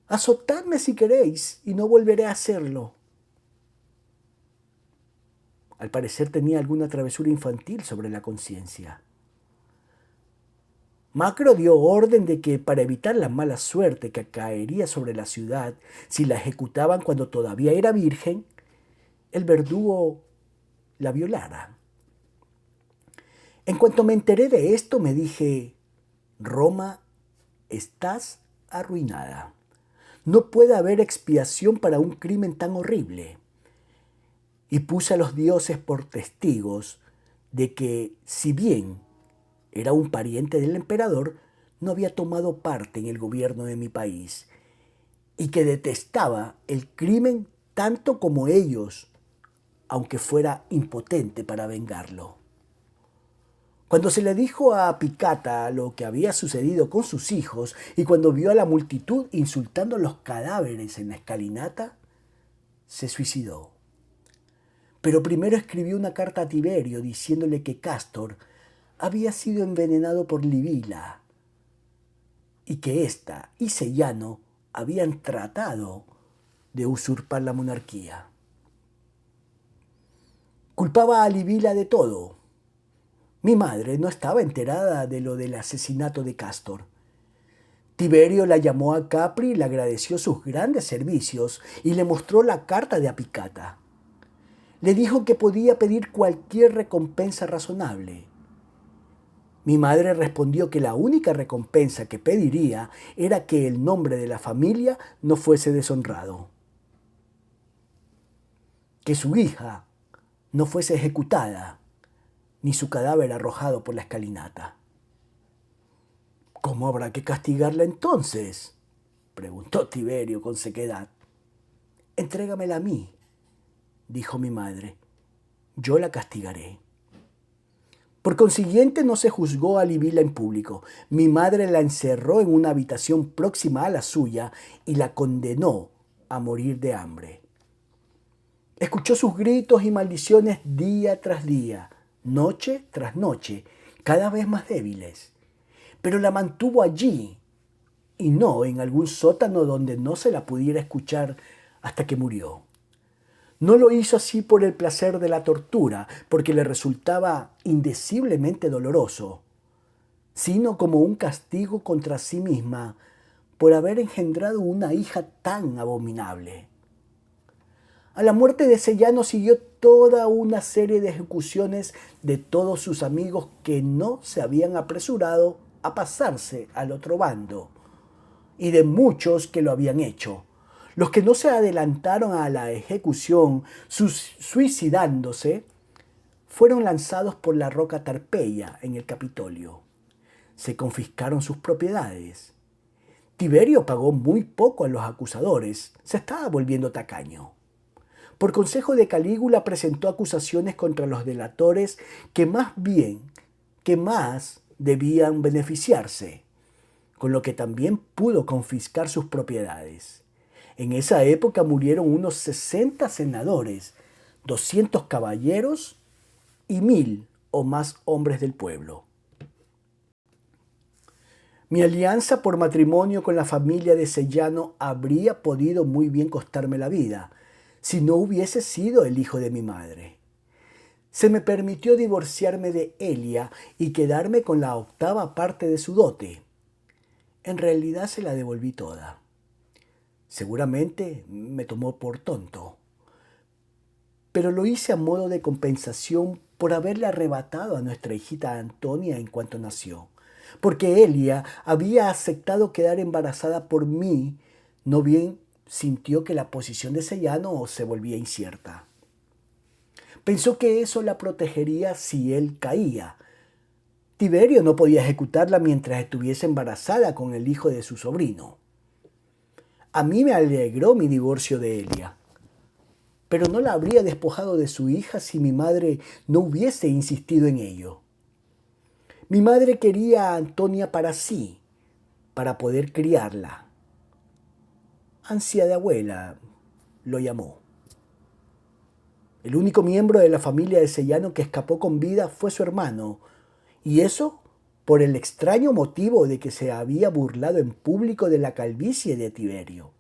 azotadme si queréis y no volveré a hacerlo». Al parecer tenía alguna travesura infantil sobre la conciencia. Macro dio orden de que, para evitar la mala suerte que caería sobre la ciudad si la ejecutaban cuando todavía era virgen, el verdugo la violara. En cuanto me enteré de esto, me dije, Roma, estás arruinada. No puede haber expiación para un crimen tan horrible. Y puse a los dioses por testigos de que, si bien era un pariente del emperador, no había tomado parte en el gobierno de mi país y que detestaba el crimen tanto como ellos, aunque fuera impotente para vengarlo. Cuando se le dijo a Picata lo que había sucedido con sus hijos y cuando vio a la multitud insultando los cadáveres en la escalinata, se suicidó. Pero primero escribió una carta a Tiberio diciéndole que Cástor había sido envenenado por Livila y que ésta y Sellano habían tratado de usurpar la monarquía. Culpaba a Livila de todo. Mi madre no estaba enterada de lo del asesinato de Cástor. Tiberio la llamó a Capri, le agradeció sus grandes servicios y le mostró la carta de Apicata. Le dijo que podía pedir cualquier recompensa razonable. Mi madre respondió que la única recompensa que pediría era que el nombre de la familia no fuese deshonrado, que su hija no fuese ejecutada, ni su cadáver arrojado por la escalinata. ¿Cómo habrá que castigarla entonces?, preguntó Tiberio con sequedad. Entrégamela a mí, dijo mi madre. Yo la castigaré. Por consiguiente, no se juzgó a Livila en público. Mi madre la encerró en una habitación próxima a la suya y la condenó a morir de hambre. Escuchó sus gritos y maldiciones día tras día, noche tras noche, cada vez más débiles. Pero la mantuvo allí y no en algún sótano donde no se la pudiera escuchar hasta que murió. No lo hizo así por el placer de la tortura, porque le resultaba indeciblemente doloroso, sino como un castigo contra sí misma por haber engendrado una hija tan abominable. A la muerte de Sellano siguió toda una serie de ejecuciones de todos sus amigos que no se habían apresurado a pasarse al otro bando, y de muchos que lo habían hecho. Los que no se adelantaron a la ejecución, suicidándose, fueron lanzados por la roca Tarpeia en el Capitolio. Se confiscaron sus propiedades. Tiberio pagó muy poco a los acusadores, se estaba volviendo tacaño. Por consejo de Calígula presentó acusaciones contra los delatores que más debían beneficiarse, con lo que también pudo confiscar sus propiedades. En esa época murieron unos 60 senadores, 200 caballeros y 1000 o más hombres del pueblo. Mi alianza por matrimonio con la familia de Sellano habría podido muy bien costarme la vida, si no hubiese sido el hijo de mi madre. Se me permitió divorciarme de Elia y quedarme con la 8ª parte de su dote. En realidad se la devolví toda. Seguramente me tomó por tonto, pero lo hice a modo de compensación por haberle arrebatado a nuestra hijita Antonia en cuanto nació, porque Elia había aceptado quedar embarazada por mí, no bien sintió que la posición de Sellano se volvía incierta. Pensó que eso la protegería si él caía. Tiberio no podía ejecutarla mientras estuviese embarazada con el hijo de su sobrino. A mí me alegró mi divorcio de Elia, pero no la habría despojado de su hija si mi madre no hubiese insistido en ello. Mi madre quería a Antonia para sí, para poder criarla. Ansia de abuela lo llamó. El único miembro de la familia de Sellano que escapó con vida fue su hermano, y eso por el extraño motivo de que se había burlado en público de la calvicie de Tiberio.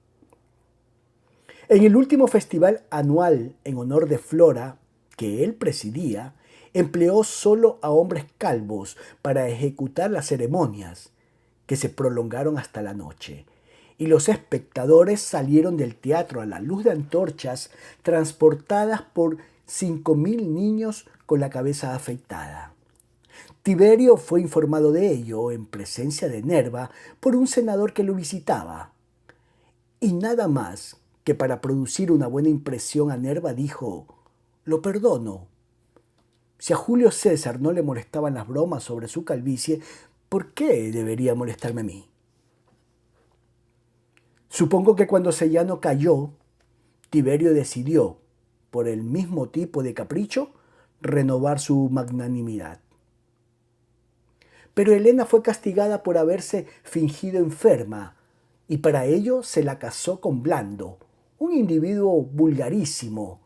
En el último festival anual en honor de Flora, que él presidía, empleó solo a hombres calvos para ejecutar las ceremonias, que se prolongaron hasta la noche, y los espectadores salieron del teatro a la luz de antorchas transportadas por 5.000 niños con la cabeza afeitada. Tiberio fue informado de ello en presencia de Nerva por un senador que lo visitaba. Y nada más que para producir una buena impresión a Nerva dijo: «Lo perdono». Si a Julio César no le molestaban las bromas sobre su calvicie, ¿por qué debería molestarme a mí? Supongo que cuando Sellano cayó, Tiberio decidió, por el mismo tipo de capricho, renovar su magnanimidad. Pero Helena fue castigada por haberse fingido enferma, y para ello se la casó con Blando, un individuo vulgarísimo,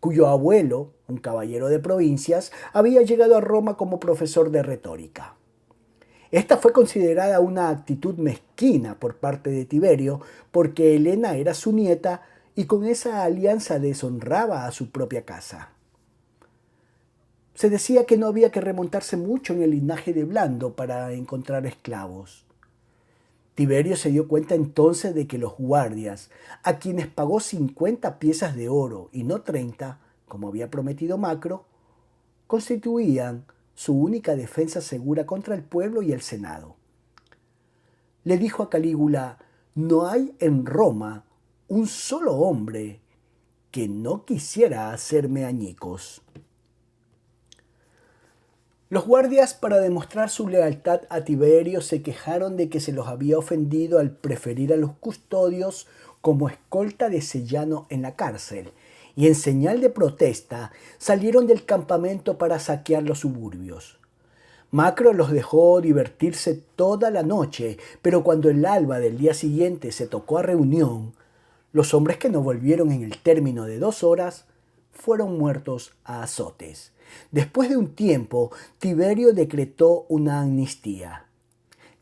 cuyo abuelo, un caballero de provincias, había llegado a Roma como profesor de retórica. Esta fue considerada una actitud mezquina por parte de Tiberio, porque Helena era su nieta y con esa alianza deshonraba a su propia casa. Se decía que no había que remontarse mucho en el linaje de Blando para encontrar esclavos. Tiberio se dio cuenta entonces de que los guardias, a quienes pagó 50 piezas de oro y no 30, como había prometido Macro, constituían su única defensa segura contra el pueblo y el Senado. Le dijo a Calígula: «No hay en Roma un solo hombre que no quisiera hacerme añicos». Los guardias, para demostrar su lealtad a Tiberio, se quejaron de que se los había ofendido al preferir a los custodios como escolta de Sellano en la cárcel, y en señal de protesta salieron del campamento para saquear los suburbios. Macro los dejó divertirse toda la noche, pero cuando el alba del día siguiente se tocó a reunión, los hombres que no volvieron en el término de 2 horas fueron muertos a azotes. Después de un tiempo, Tiberio decretó una amnistía.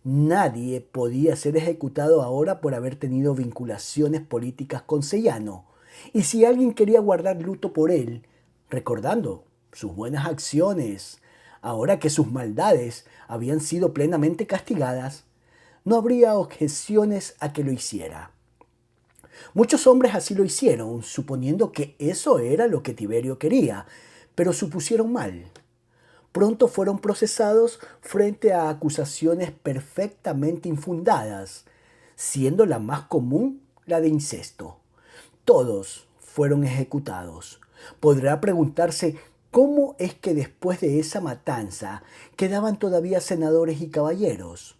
Nadie podía ser ejecutado ahora por haber tenido vinculaciones políticas con Sellano, y si alguien quería guardar luto por él, recordando sus buenas acciones, ahora que sus maldades habían sido plenamente castigadas, no habría objeciones a que lo hiciera. Muchos hombres así lo hicieron, suponiendo que eso era lo que Tiberio quería, pero supusieron mal. Pronto fueron procesados frente a acusaciones perfectamente infundadas, siendo la más común la de incesto. Todos fueron ejecutados. Podrá preguntarse cómo es que después de esa matanza quedaban todavía senadores y caballeros.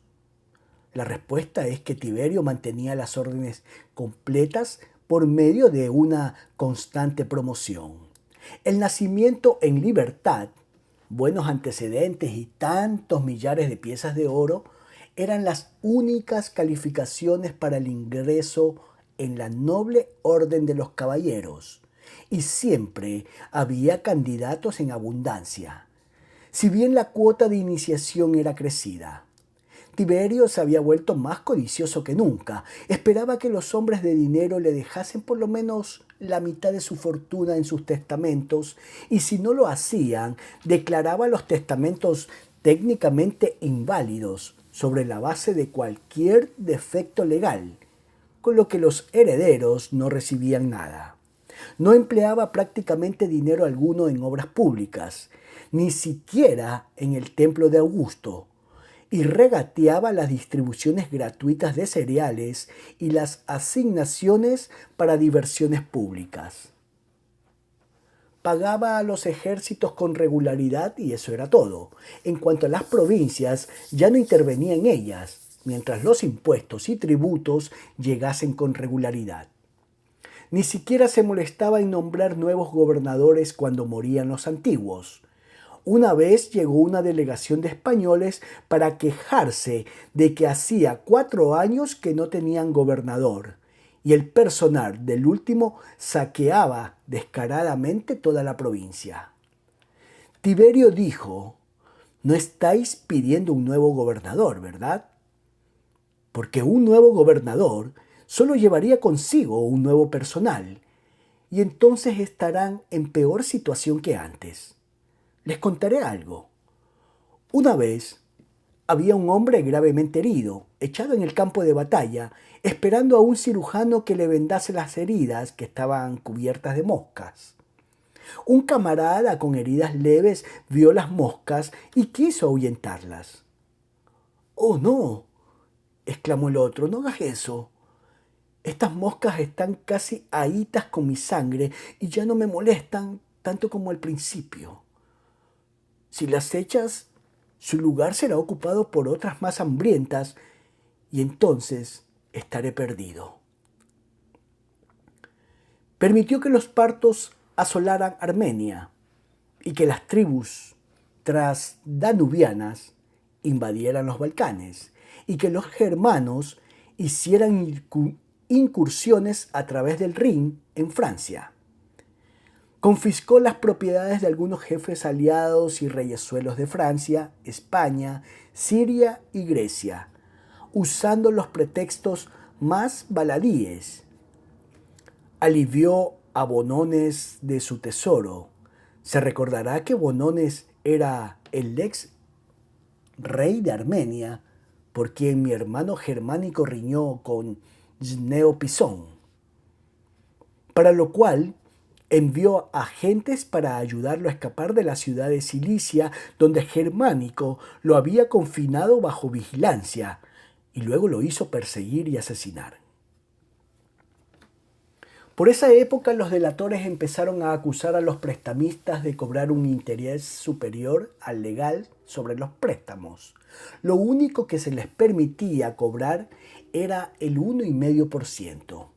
La respuesta es que Tiberio mantenía las órdenes completas por medio de una constante promoción. El nacimiento en libertad, buenos antecedentes y tantos millares de piezas de oro eran las únicas calificaciones para el ingreso en la noble orden de los caballeros, y siempre había candidatos en abundancia, si bien la cuota de iniciación era crecida. Tiberio se había vuelto más codicioso que nunca. Esperaba que los hombres de dinero le dejasen por lo menos la mitad de su fortuna en sus testamentos, y si no lo hacían, declaraba los testamentos técnicamente inválidos sobre la base de cualquier defecto legal, con lo que los herederos no recibían nada. No empleaba prácticamente dinero alguno en obras públicas, ni siquiera en el templo de Augusto, y regateaba las distribuciones gratuitas de cereales y las asignaciones para diversiones públicas. Pagaba a los ejércitos con regularidad y eso era todo. En cuanto a las provincias, ya no intervenía en ellas, mientras los impuestos y tributos llegasen con regularidad. Ni siquiera se molestaba en nombrar nuevos gobernadores cuando morían los antiguos. Una vez llegó una delegación de españoles para quejarse de que hacía 4 años que no tenían gobernador, y el personal del último saqueaba descaradamente toda la provincia. Tiberio dijo: «No estáis pidiendo un nuevo gobernador, ¿verdad? Porque un nuevo gobernador solo llevaría consigo un nuevo personal, y entonces estarán en peor situación que antes. Les contaré algo. Una vez había un hombre gravemente herido, echado en el campo de batalla, esperando a un cirujano que le vendase las heridas que estaban cubiertas de moscas. Un camarada con heridas leves vio las moscas y quiso ahuyentarlas. «¡Oh, no!», exclamó el otro, «no hagas eso. Estas moscas están casi ahitas con mi sangre y ya no me molestan tanto como al principio. Si las echas, su lugar será ocupado por otras más hambrientas y entonces estaré perdido». Permitió que los partos asolaran Armenia y que las tribus trasdanubianas invadieran los Balcanes y que los germanos hicieran incursiones a través del Rin en Francia. Confiscó las propiedades de algunos jefes aliados y reyesuelos de Francia, España, Siria y Grecia, usando los pretextos más baladíes. Alivió a Bonones de su tesoro. Se recordará que Bonones era el ex rey de Armenia, por quien mi hermano germánico riñó con Gneo Pisón, para lo cual envió agentes para ayudarlo a escapar de la ciudad de Cilicia, donde Germánico lo había confinado bajo vigilancia, y luego lo hizo perseguir y asesinar. Por esa época los delatores empezaron a acusar a los prestamistas de cobrar un interés superior al legal sobre los préstamos. Lo único que se les permitía cobrar era el 1,5%.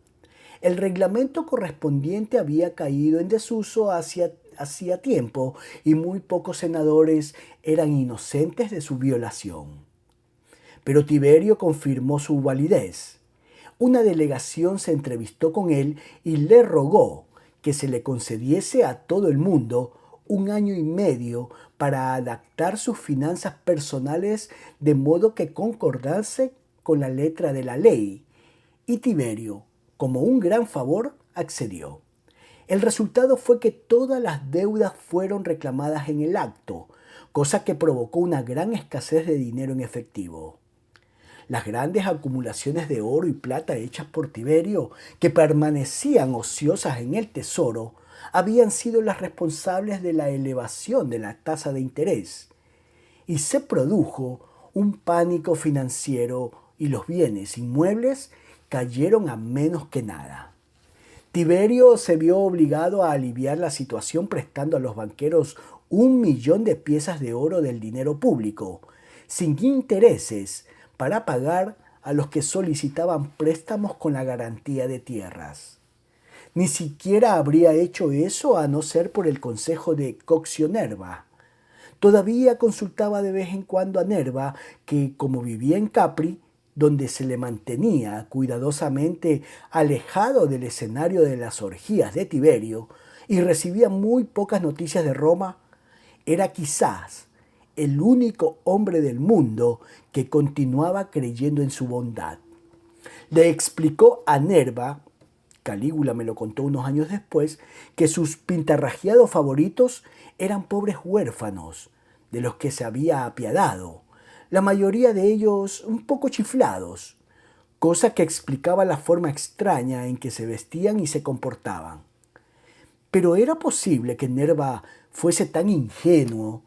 El reglamento correspondiente había caído en desuso hacía tiempo y muy pocos senadores eran inocentes de su violación. Pero Tiberio confirmó su validez. Una delegación se entrevistó con él y le rogó que se le concediese a todo el mundo 1 año y medio para adaptar sus finanzas personales de modo que concordase con la letra de la ley. Y Tiberio, como un gran favor, accedió. El resultado fue que todas las deudas fueron reclamadas en el acto, cosa que provocó una gran escasez de dinero en efectivo. Las grandes acumulaciones de oro y plata hechas por Tiberio, que permanecían ociosas en el tesoro, habían sido las responsables de la elevación de la tasa de interés. Y se produjo un pánico financiero y los bienes inmuebles cayeron a menos que nada. Tiberio se vio obligado a aliviar la situación prestando a los banqueros 1 millón de piezas de oro del dinero público, sin intereses, para pagar a los que solicitaban préstamos con la garantía de tierras. Ni siquiera habría hecho eso a no ser por el consejo de Coxio Nerva. Todavía consultaba de vez en cuando a Nerva, que como vivía en Capri, donde se le mantenía cuidadosamente alejado del escenario de las orgías de Tiberio y recibía muy pocas noticias de Roma, era quizás el único hombre del mundo que continuaba creyendo en su bondad. Le explicó a Nerva, Calígula me lo contó unos años después, que sus pintarrajeados favoritos eran pobres huérfanos, de los que se había apiadado, la mayoría de ellos un poco chiflados, cosa que explicaba la forma extraña en que se vestían y se comportaban. Pero ¿era posible que Nerva fuese tan ingenuo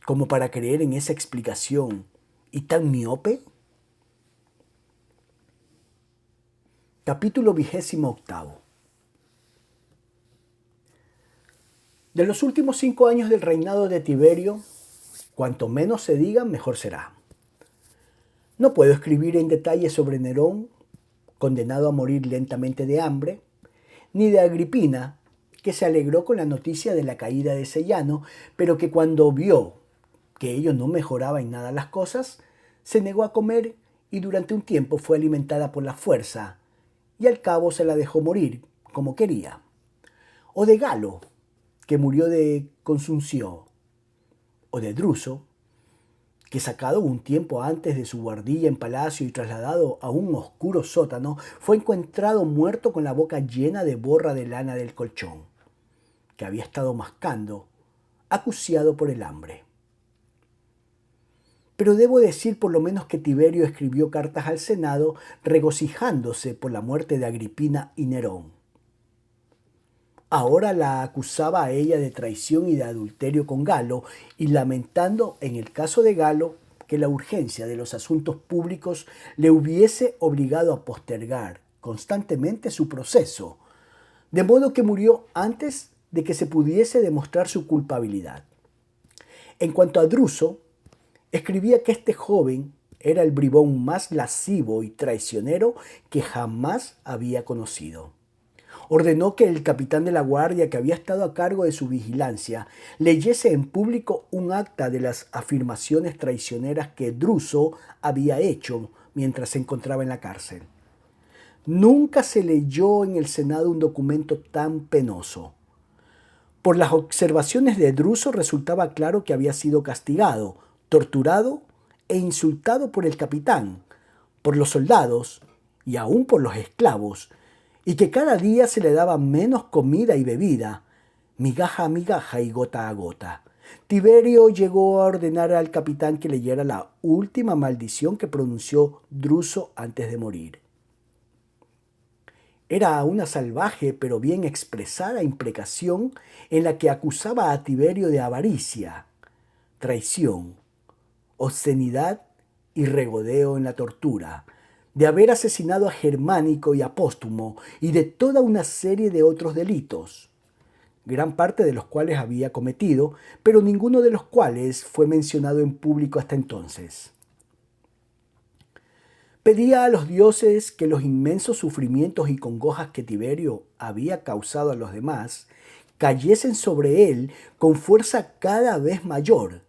como para creer en esa explicación y tan miope? Capítulo 28. De los últimos 5 años del reinado de Tiberio, cuanto menos se diga, mejor será. No puedo escribir en detalle sobre Nerón, condenado a morir lentamente de hambre, ni de Agripina, que se alegró con la noticia de la caída de Sellano, pero que cuando vio que ello no mejoraba en nada las cosas, se negó a comer y durante un tiempo fue alimentada por la fuerza, y al cabo se la dejó morir como quería. O de Galo, que murió de consunción, o de Druso, que sacado un tiempo antes de su guardilla en palacio y trasladado a un oscuro sótano, fue encontrado muerto con la boca llena de borra de lana del colchón, que había estado mascando, acuciado por el hambre. Pero debo decir por lo menos que Tiberio escribió cartas al Senado regocijándose por la muerte de Agripina y Nerón. Ahora la acusaba a ella de traición y de adulterio con Galo, y lamentando en el caso de Galo que la urgencia de los asuntos públicos le hubiese obligado a postergar constantemente su proceso, de modo que murió antes de que se pudiese demostrar su culpabilidad. En cuanto a Druso, escribía que este joven era el bribón más lascivo y traicionero que jamás había conocido. Ordenó que el capitán de la guardia, que había estado a cargo de su vigilancia, leyese en público un acta de las afirmaciones traicioneras que Druso había hecho mientras se encontraba en la cárcel. Nunca se leyó en el Senado un documento tan penoso. Por las observaciones de Druso resultaba claro que había sido castigado, torturado e insultado por el capitán, por los soldados y aún por los esclavos, y que cada día se le daba menos comida y bebida, migaja a migaja y gota a gota. Tiberio llegó a ordenar al capitán que leyera la última maldición que pronunció Druso antes de morir. Era una salvaje pero bien expresada imprecación en la que acusaba a Tiberio de avaricia, traición, obscenidad y regodeo en la tortura, de haber asesinado a Germánico y a Póstumo y de toda una serie de otros delitos, gran parte de los cuales había cometido, pero ninguno de los cuales fue mencionado en público hasta entonces. Pedía a los dioses que los inmensos sufrimientos y congojas que Tiberio había causado a los demás cayesen sobre él con fuerza cada vez mayor,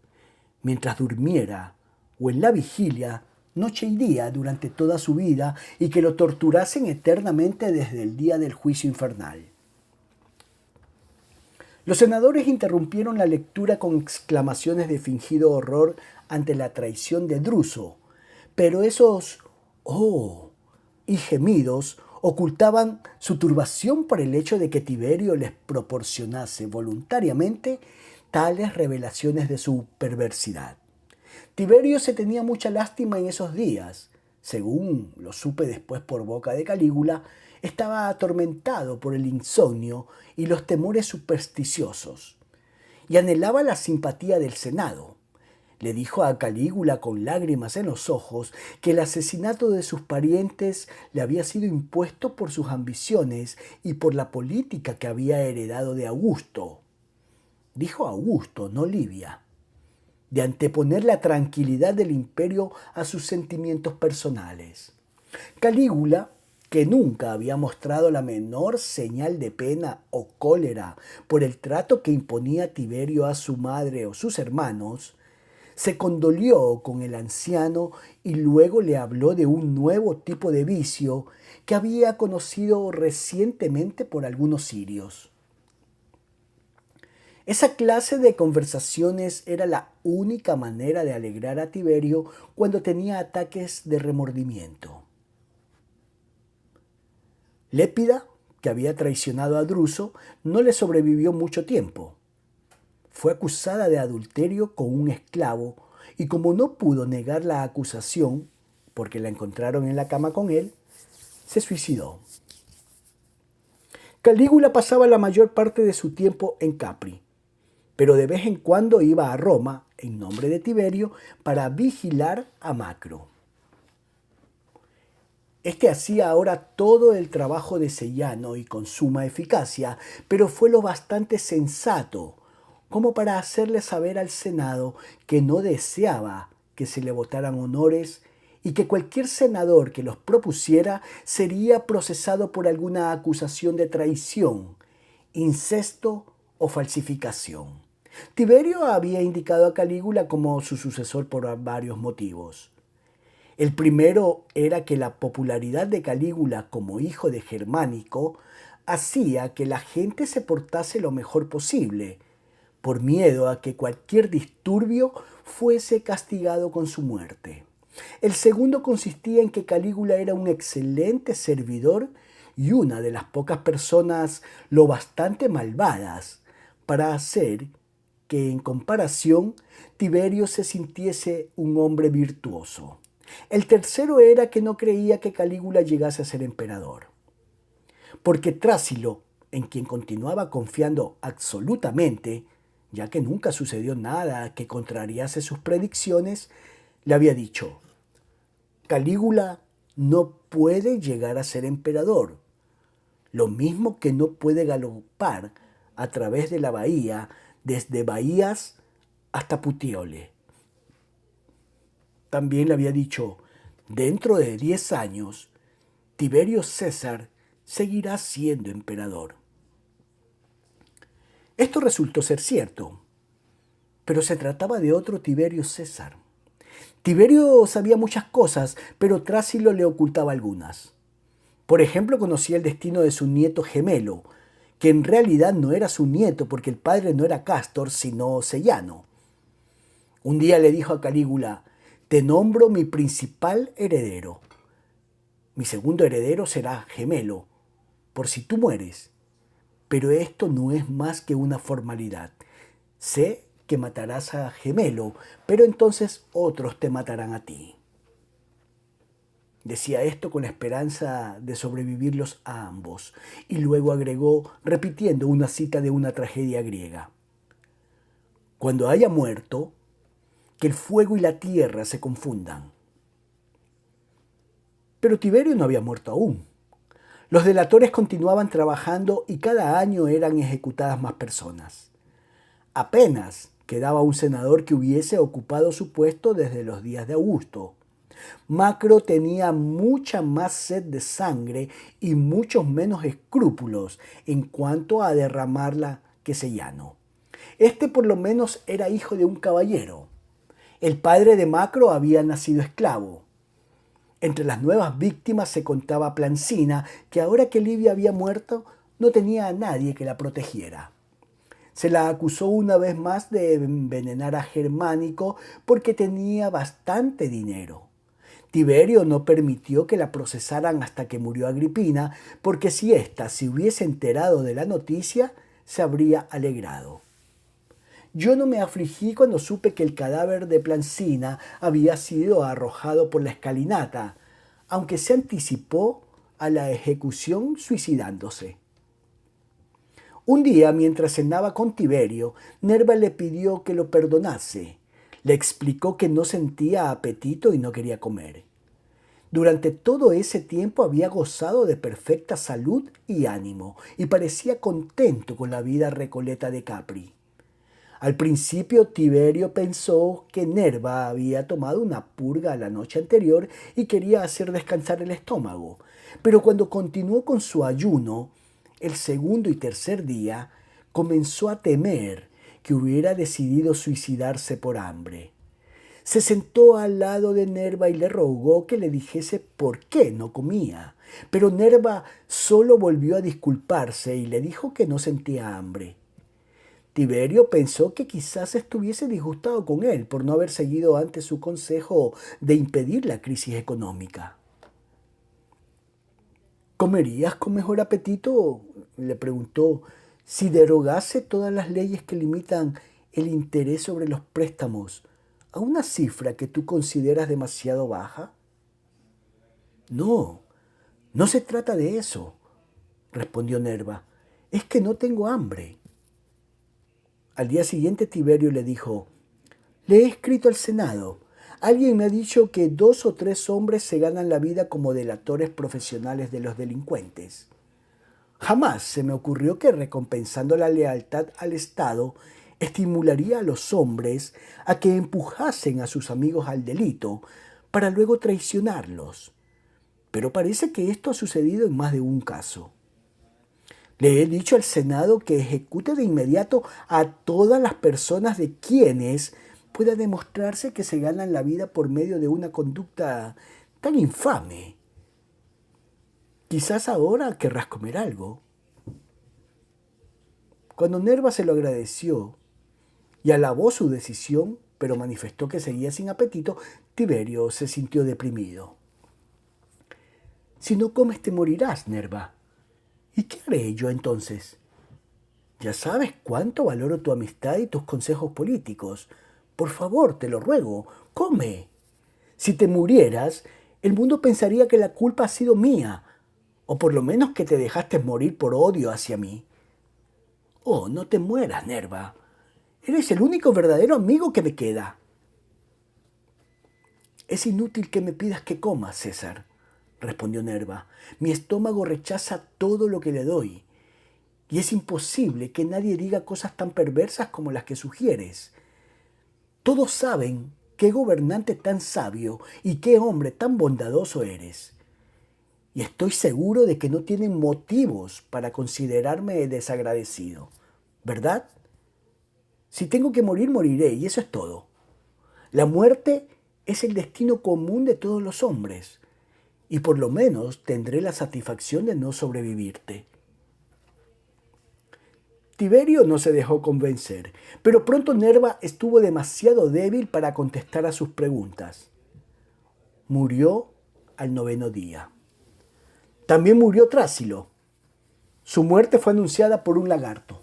mientras durmiera o en la vigilia, noche y día durante toda su vida, y que lo torturasen eternamente desde el día del juicio infernal. Los senadores interrumpieron la lectura con exclamaciones de fingido horror ante la traición de Druso, pero esos «oh» y gemidos ocultaban su turbación por el hecho de que Tiberio les proporcionase voluntariamente tales revelaciones de su perversidad. Tiberio se tenía mucha lástima en esos días. Según lo supe después por boca de Calígula, estaba atormentado por el insomnio y los temores supersticiosos, y anhelaba la simpatía del Senado. Le dijo a Calígula con lágrimas en los ojos que el asesinato de sus parientes le había sido impuesto por sus ambiciones y por la política que había heredado de Augusto. Dijo Augusto, no Livia, de anteponer la tranquilidad del imperio a sus sentimientos personales. Calígula, que nunca había mostrado la menor señal de pena o cólera por el trato que imponía Tiberio a su madre o sus hermanos, se condolió con el anciano y luego le habló de un nuevo tipo de vicio que había conocido recientemente por algunos sirios. Esa clase de conversaciones era la única manera de alegrar a Tiberio cuando tenía ataques de remordimiento. Lépida, que había traicionado a Druso, no le sobrevivió mucho tiempo. Fue acusada de adulterio con un esclavo y como no pudo negar la acusación, porque la encontraron en la cama con él, se suicidó. Calígula pasaba la mayor parte de su tiempo en Capri, pero de vez en cuando iba a Roma, en nombre de Tiberio, para vigilar a Macro. Este hacía ahora todo el trabajo de Sellano y con suma eficacia, pero fue lo bastante sensato como para hacerle saber al Senado que no deseaba que se le votaran honores y que cualquier senador que los propusiera sería procesado por alguna acusación de traición, incesto o falsificación. Tiberio había indicado a Calígula como su sucesor por varios motivos. El primero era que la popularidad de Calígula como hijo de Germánico hacía que la gente se portase lo mejor posible, por miedo a que cualquier disturbio fuese castigado con su muerte. El segundo consistía en que Calígula era un excelente servidor y una de las pocas personas lo bastante malvadas para hacer que, en comparación, Tiberio se sintiese un hombre virtuoso. El tercero era que no creía que Calígula llegase a ser emperador, porque Trásilo, en quien continuaba confiando absolutamente, ya que nunca sucedió nada que contrariase sus predicciones, le había dicho: Calígula no puede llegar a ser emperador, lo mismo que no puede galopar a través de la bahía, desde Bahías hasta Puteoli. También le había dicho: dentro de 10 años, Tiberio César seguirá siendo emperador. Esto resultó ser cierto, pero se trataba de otro Tiberio César. Tiberio sabía muchas cosas, pero Trásilo le ocultaba algunas. Por ejemplo, conocía el destino de su nieto gemelo, que en realidad no era su nieto porque el padre no era Cástor, sino Sellano. Un día le dijo a Calígula: te nombro mi principal heredero. Mi segundo heredero será gemelo, por si tú mueres. Pero esto no es más que una formalidad. Sé que matarás a gemelo, pero entonces otros te matarán a ti. Decía esto con la esperanza de sobrevivirlos a ambos, y luego agregó, repitiendo una cita de una tragedia griega: cuando haya muerto, que el fuego y la tierra se confundan. Pero Tiberio no había muerto aún. Los delatores continuaban trabajando y cada año eran ejecutadas más personas. Apenas quedaba un senador que hubiese ocupado su puesto desde los días de Augusto. Macro tenía mucha más sed de sangre y muchos menos escrúpulos en cuanto a derramarla que Sellano. Este por lo menos era hijo de un caballero. El padre de Macro había nacido esclavo. Entre las nuevas víctimas se contaba Plancina, que ahora que Livia había muerto, no tenía a nadie que la protegiera. Se la acusó una vez más de envenenar a Germánico porque tenía bastante dinero. Tiberio no permitió que la procesaran hasta que murió Agripina, porque si ésta se hubiese enterado de la noticia, se habría alegrado. Yo no me afligí cuando supe que el cadáver de Plancina había sido arrojado por la escalinata, aunque se anticipó a la ejecución suicidándose. Un día, mientras cenaba con Tiberio, Nerva le pidió que lo perdonase. Le explicó que no sentía apetito y no quería comer. Durante todo ese tiempo había gozado de perfecta salud y ánimo, y parecía contento con la vida recoleta de Capri. Al principio Tiberio pensó que Nerva había tomado una purga la noche anterior y quería hacer descansar el estómago, pero cuando continuó con su ayuno, el segundo y tercer día, comenzó a temer que hubiera decidido suicidarse por hambre. Se sentó al lado de Nerva y le rogó que le dijese por qué no comía, pero Nerva solo volvió a disculparse y le dijo que no sentía hambre. Tiberio pensó que quizás estuviese disgustado con él por no haber seguido antes su consejo de impedir la crisis económica. ¿Comerías con mejor apetito?, le preguntó, si derogase todas las leyes que limitan el interés sobre los préstamos a una cifra que tú consideras demasiado baja. No, no se trata de eso, respondió Nerva. Es que no tengo hambre. Al día siguiente Tiberio le dijo: le he escrito al Senado. Alguien me ha dicho que 2 o 3 hombres se ganan la vida como delatores profesionales de los delincuentes. Jamás se me ocurrió que recompensando la lealtad al Estado estimularía a los hombres a que empujasen a sus amigos al delito para luego traicionarlos. Pero parece que esto ha sucedido en más de un caso. Le he dicho al Senado que ejecute de inmediato a todas las personas de quienes pueda demostrarse que se ganan la vida por medio de una conducta tan infame. Quizás ahora querrás comer algo. Cuando Nerva se lo agradeció y alabó su decisión, pero manifestó que seguía sin apetito, Tiberio se sintió deprimido. Si no comes te morirás, Nerva. ¿Y qué haré yo entonces? Ya sabes cuánto valoro tu amistad y tus consejos políticos. Por favor, te lo ruego, come. Si te murieras, el mundo pensaría que la culpa ha sido mía, o por lo menos que te dejaste morir por odio hacia mí. Oh, no te mueras, Nerva. Eres el único verdadero amigo que me queda. Es inútil que me pidas que coma, César, respondió Nerva. Mi estómago rechaza todo lo que le doy, y es imposible que nadie diga cosas tan perversas como las que sugieres. Todos saben qué gobernante tan sabio y qué hombre tan bondadoso eres. Y estoy seguro de que no tienen motivos para considerarme desagradecido, ¿verdad? Si tengo que morir, moriré, y eso es todo. La muerte es el destino común de todos los hombres, y por lo menos tendré la satisfacción de no sobrevivirte. Tiberio no se dejó convencer, pero pronto Nerva estuvo demasiado débil para contestar a sus preguntas. Murió al 9º día. También murió Trásilo. Su muerte fue anunciada por un lagarto.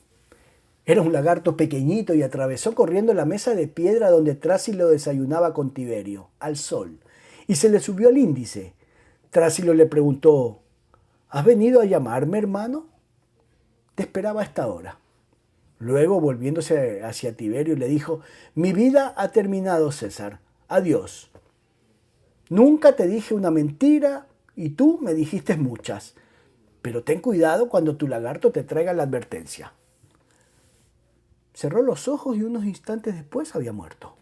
Era un lagarto pequeñito y atravesó corriendo la mesa de piedra donde Trásilo desayunaba con Tiberio, al sol, y se le subió al índice. Trásilo le preguntó: ¿Has venido a llamarme, hermano? Te esperaba a esta hora. Luego, volviéndose hacia Tiberio, le dijo: Mi vida ha terminado, César. Adiós. Nunca te dije una mentira y tú me dijiste muchas. Pero ten cuidado cuando tu lagarto te traiga la advertencia. Cerró los ojos y unos instantes después había muerto.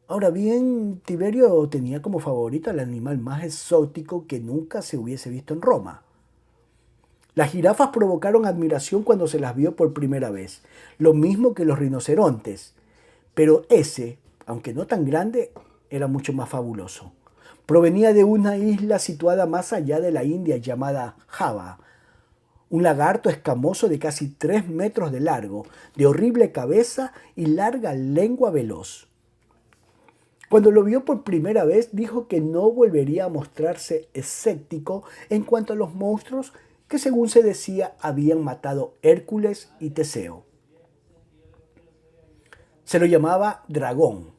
Ahora bien, Tiberio tenía como favorito al animal más exótico que nunca se hubiese visto en Roma. Las jirafas provocaron admiración cuando se las vio por primera vez, lo mismo que los rinocerontes, pero ese, aunque no tan grande, era mucho más fabuloso. Provenía de una isla situada más allá de la India llamada Java, un lagarto escamoso de casi 3 metros de largo, de horrible cabeza y larga lengua veloz. Cuando lo vio por primera vez, dijo que no volvería a mostrarse escéptico en cuanto a los monstruos que, según se decía, habían matado Hércules y Teseo. Se lo llamaba dragón.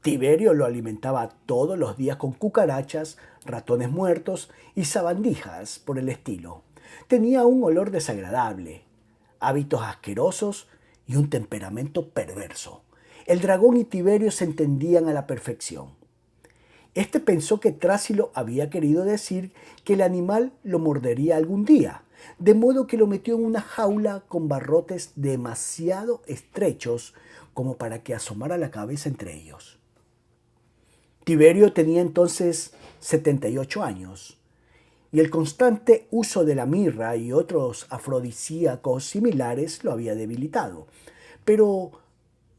Tiberio lo alimentaba todos los días con cucarachas, ratones muertos y sabandijas por el estilo. Tenía un olor desagradable, hábitos asquerosos y un temperamento perverso. El dragón y Tiberio se entendían a la perfección. Este pensó que Trásilo había querido decir que el animal lo mordería algún día, de modo que lo metió en una jaula con barrotes demasiado estrechos como para que asomara la cabeza entre ellos. Tiberio tenía entonces 78 años, y el constante uso de la mirra y otros afrodisíacos similares lo había debilitado. Pero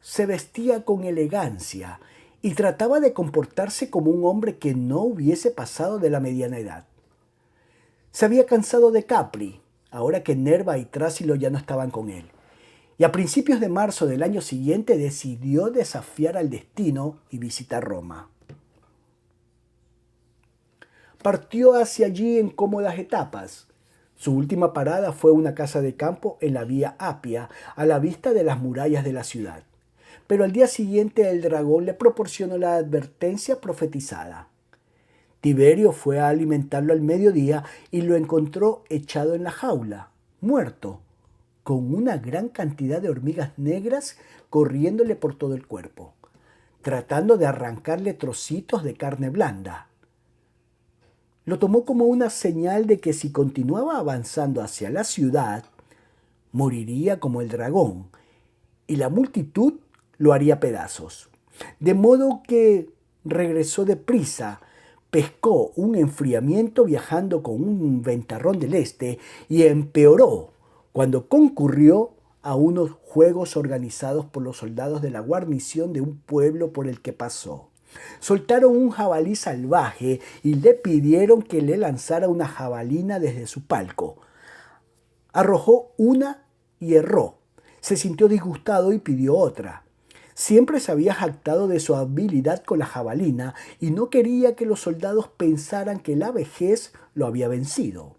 se vestía con elegancia y trataba de comportarse como un hombre que no hubiese pasado de la mediana edad. Se había cansado de Capri, ahora que Nerva y Trásilo ya no estaban con él, y a principios de marzo del año siguiente decidió desafiar al destino y visitar Roma. Partió hacia allí en cómodas etapas. Su última parada fue una casa de campo en la vía Apia, a la vista de las murallas de la ciudad. Pero al día siguiente el dragón le proporcionó la advertencia profetizada. Tiberio fue a alimentarlo al mediodía y lo encontró echado en la jaula, muerto, con una gran cantidad de hormigas negras corriéndole por todo el cuerpo, tratando de arrancarle trocitos de carne blanda. Lo tomó como una señal de que si continuaba avanzando hacia la ciudad, moriría como el dragón, y la multitud lo haría pedazos. De modo que regresó deprisa, pescó un enfriamiento viajando con un ventarrón del este y empeoró cuando concurrió a unos juegos organizados por los soldados de la guarnición de un pueblo por el que pasó. Soltaron un jabalí salvaje y le pidieron que le lanzara una jabalina desde su palco. Arrojó una y erró. Se sintió disgustado y pidió otra. Siempre se había jactado de su habilidad con la jabalina y no quería que los soldados pensaran que la vejez lo había vencido.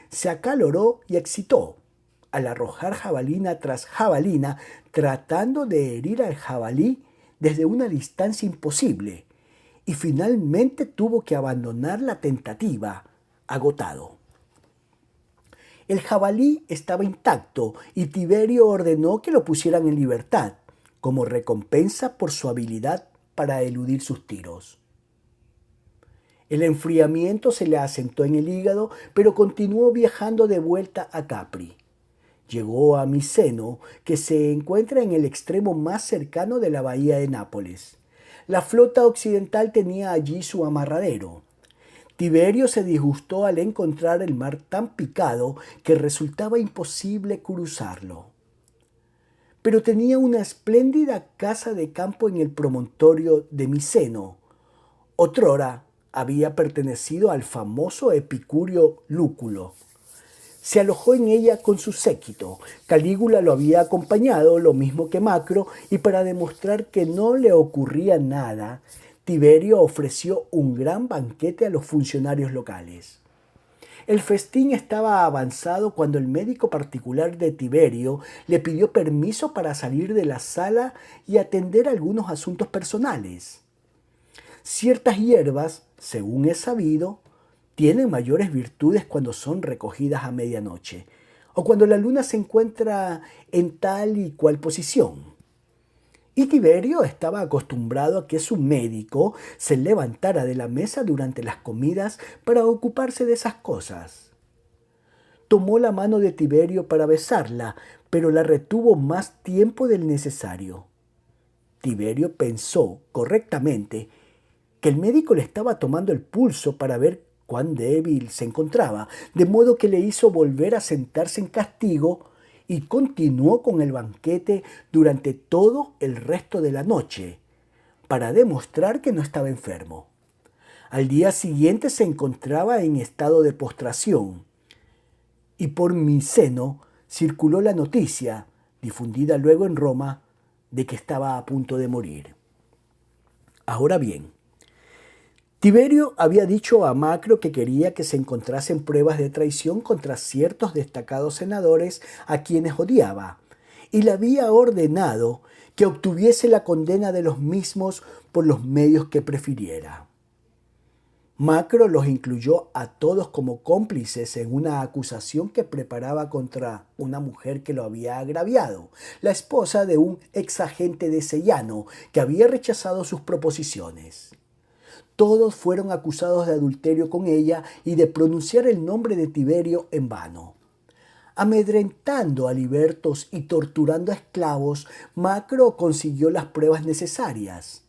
Se acaloró y excitó al arrojar jabalina tras jabalina, tratando de herir al jabalí desde una distancia imposible, y finalmente tuvo que abandonar la tentativa, agotado. El jabalí estaba intacto y Tiberio ordenó que lo pusieran en libertad, como recompensa por su habilidad para eludir sus tiros. El enfriamiento se le asentó en el hígado, pero continuó viajando de vuelta a Capri. Llegó a Miseno, que se encuentra en el extremo más cercano de la bahía de Nápoles. La flota occidental tenía allí su amarradero. Tiberio se disgustó al encontrar el mar tan picado que resultaba imposible cruzarlo. Pero tenía una espléndida casa de campo en el promontorio de Miseno. Otrora había pertenecido al famoso epicurio Lúculo. Se alojó en ella con su séquito. Calígula lo había acompañado, lo mismo que Macro, y para demostrar que no le ocurría nada, Tiberio ofreció un gran banquete a los funcionarios locales. El festín estaba avanzado cuando el médico particular de Tiberio le pidió permiso para salir de la sala y atender algunos asuntos personales. Ciertas hierbas, según es sabido, tienen mayores virtudes cuando son recogidas a medianoche o cuando la luna se encuentra en tal y cual posición. Y Tiberio estaba acostumbrado a que su médico se levantara de la mesa durante las comidas para ocuparse de esas cosas. Tomó la mano de Tiberio para besarla, pero la retuvo más tiempo del necesario. Tiberio pensó correctamente que el médico le estaba tomando el pulso para ver cuán débil se encontraba, de modo que le hizo volver a sentarse en castigo y continuó con el banquete durante todo el resto de la noche, para demostrar que no estaba enfermo. Al día siguiente se encontraba en estado de postración, y por Miseno circuló la noticia, difundida luego en Roma, de que estaba a punto de morir. Ahora bien, Tiberio había dicho a Macro que quería que se encontrasen pruebas de traición contra ciertos destacados senadores a quienes odiaba, y le había ordenado que obtuviese la condena de los mismos por los medios que prefiriera. Macro los incluyó a todos como cómplices en una acusación que preparaba contra una mujer que lo había agraviado, la esposa de un exagente de Sellano que había rechazado sus proposiciones. Todos fueron acusados de adulterio con ella y de pronunciar el nombre de Tiberio en vano. Amedrentando a libertos y torturando a esclavos, Macro consiguió las pruebas necesarias.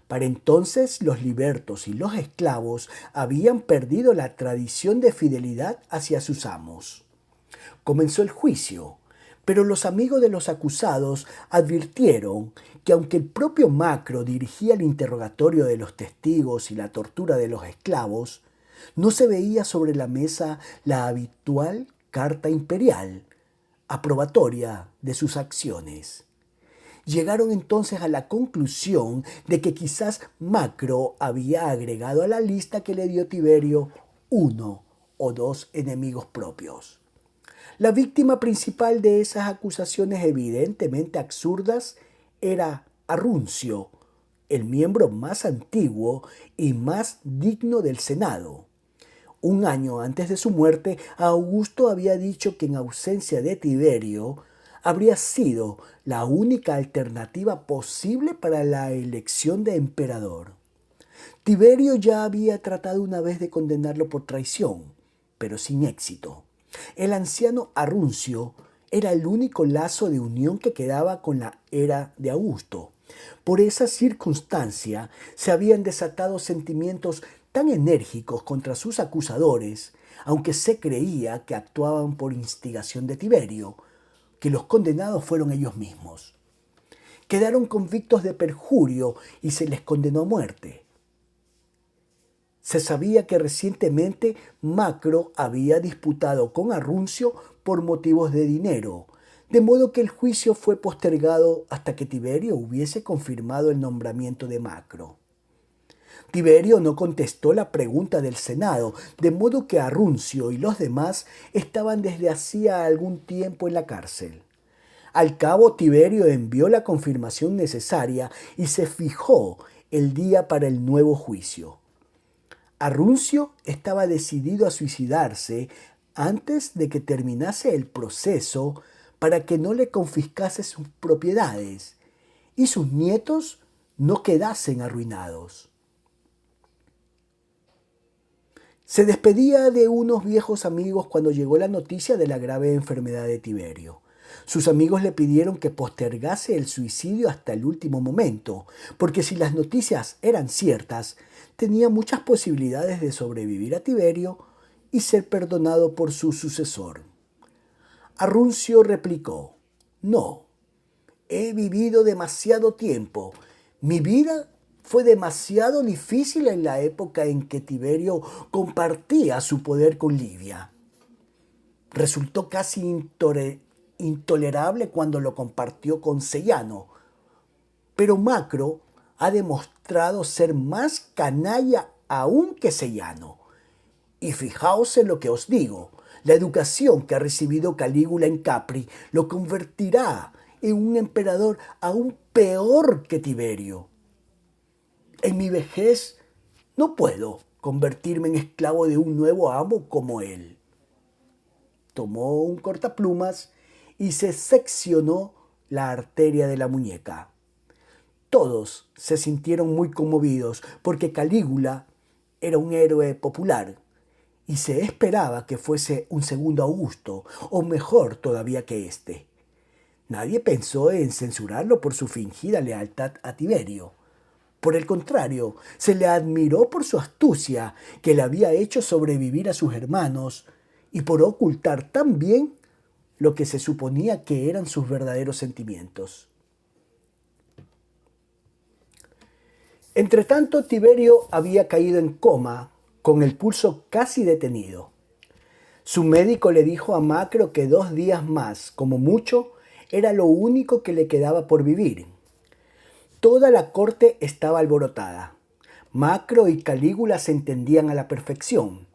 Para entonces los libertos y los esclavos habían perdido la tradición de fidelidad hacia sus amos. Comenzó el juicio, pero los amigos de los acusados advirtieron que aunque el propio Macro dirigía el interrogatorio de los testigos y la tortura de los esclavos, no se veía sobre la mesa la habitual carta imperial, aprobatoria de sus acciones. Llegaron entonces a la conclusión de que quizás Macro había agregado a la lista que le dio Tiberio uno o dos enemigos propios. La víctima principal de esas acusaciones evidentemente absurdas era Arruncio, el miembro más antiguo y más digno del Senado. Un año antes de su muerte, Augusto había dicho que en ausencia de Tiberio, habría sido la única alternativa posible para la elección de emperador. Tiberio ya había tratado una vez de condenarlo por traición, pero sin éxito. El anciano Arruncio era el único lazo de unión que quedaba con la era de Augusto. Por esa circunstancia se habían desatado sentimientos tan enérgicos contra sus acusadores, aunque se creía que actuaban por instigación de Tiberio, que los condenados fueron ellos mismos. Quedaron convictos de perjurio y se les condenó a muerte. Se sabía que recientemente Macro había disputado con Arruncio por motivos de dinero, de modo que el juicio fue postergado hasta que Tiberio hubiese confirmado el nombramiento de Macro. Tiberio no contestó la pregunta del Senado, de modo que Arruncio y los demás estaban desde hacía algún tiempo en la cárcel. Al cabo, Tiberio envió la confirmación necesaria y se fijó el día para el nuevo juicio. Arruncio estaba decidido a suicidarse antes de que terminase el proceso para que no le confiscase sus propiedades y sus nietos no quedasen arruinados. Se despedía de unos viejos amigos cuando llegó la noticia de la grave enfermedad de Tiberio. Sus amigos le pidieron que postergase el suicidio hasta el último momento, porque si las noticias eran ciertas, tenía muchas posibilidades de sobrevivir a Tiberio y ser perdonado por su sucesor. Arruncio replicó: «No, he vivido demasiado tiempo. Mi vida fue demasiado difícil en la época en que Tiberio compartía su poder con Livia. Resultó casi intolerable cuando lo compartió con Sellano, pero Macro ha demostrado ser más canalla aún que Sellano. Y fijaos en lo que os digo, la educación que ha recibido Calígula en Capri lo convertirá en un emperador aún peor que Tiberio. En mi vejez no puedo convertirme en esclavo de un nuevo amo como él». Tomó un cortaplumas y se seccionó la arteria de la muñeca. Todos se sintieron muy conmovidos porque Calígula era un héroe popular y se esperaba que fuese un segundo Augusto, o mejor todavía que éste. Nadie pensó en censurarlo por su fingida lealtad a Tiberio. Por el contrario, se le admiró por su astucia, que le había hecho sobrevivir a sus hermanos, y por ocultar tan bien lo que se suponía que eran sus verdaderos sentimientos. Entretanto, Tiberio había caído en coma, con el pulso casi detenido. Su médico le dijo a Macro que 2 días más, como mucho, era lo único que le quedaba por vivir. Toda la corte estaba alborotada. Macro y Calígula se entendían a la perfección.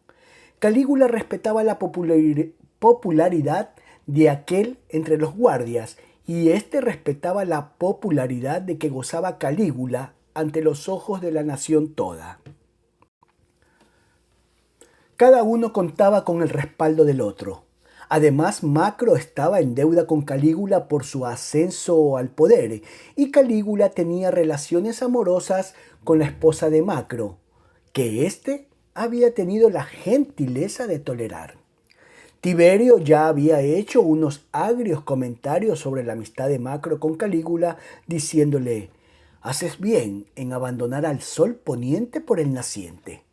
Calígula respetaba la popularidad de aquel entre los guardias, y éste respetaba la popularidad de que gozaba Calígula ante los ojos de la nación toda. Cada uno contaba con el respaldo del otro. Además, Macro estaba en deuda con Calígula por su ascenso al poder, y Calígula tenía relaciones amorosas con la esposa de Macro, que éste había tenido la gentileza de tolerar. Tiberio ya había hecho unos agrios comentarios sobre la amistad de Macro con Calígula, diciéndole: «Haces bien en abandonar al sol poniente por el naciente».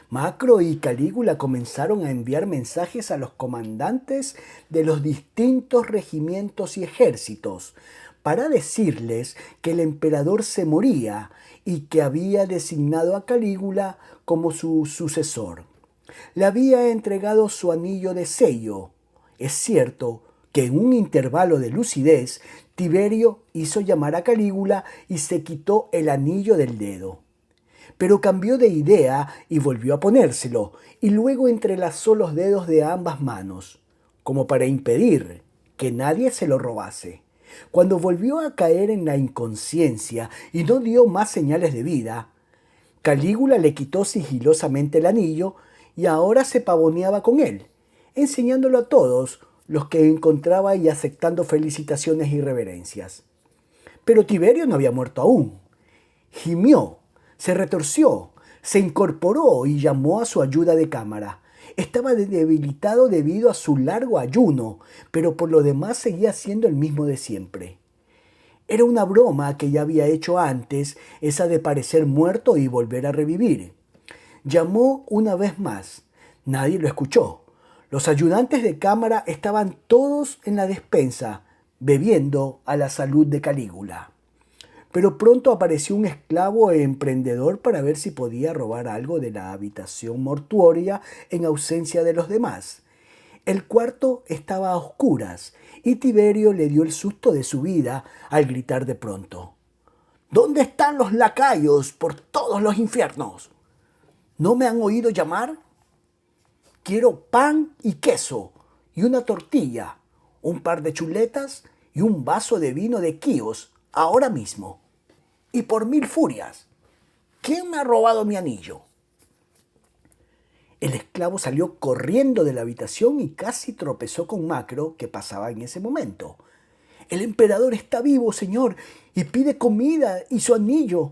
Macro y Calígula comenzaron a enviar mensajes a los comandantes de los distintos regimientos y ejércitos para decirles que el emperador se moría y que había designado a Calígula como su sucesor. Le había entregado su anillo de sello. Es cierto que en un intervalo de lucidez, Tiberio hizo llamar a Calígula y se quitó el anillo del dedo. Pero cambió de idea y volvió a ponérselo, y luego entrelazó los dedos de ambas manos, como para impedir que nadie se lo robase. Cuando volvió a caer en la inconsciencia y no dio más señales de vida, Calígula le quitó sigilosamente el anillo y ahora se pavoneaba con él, enseñándolo a todos los que encontraba y aceptando felicitaciones y reverencias. Pero Tiberio no había muerto aún. Gimió, se retorció, se incorporó y llamó a su ayuda de cámara. Estaba debilitado debido a su largo ayuno, pero por lo demás seguía siendo el mismo de siempre. Era una broma que ya había hecho antes, esa de parecer muerto y volver a revivir. Llamó una vez más. Nadie lo escuchó. Los ayudantes de cámara estaban todos en la despensa, bebiendo a la salud de Calígula. Pero pronto apareció un esclavo emprendedor para ver si podía robar algo de la habitación mortuoria en ausencia de los demás. El cuarto estaba a oscuras y Tiberio le dio el susto de su vida al gritar de pronto: «¿Dónde están los lacayos por todos los infiernos? ¿No me han oído llamar? Quiero pan y queso y una tortilla, un par de chuletas y un vaso de vino de Quíos ahora mismo. Y por 1000 furias, ¿quién me ha robado mi anillo?». El esclavo salió corriendo de la habitación y casi tropezó con Macro, que pasaba en ese momento. «El emperador está vivo, señor, y pide comida y su anillo»,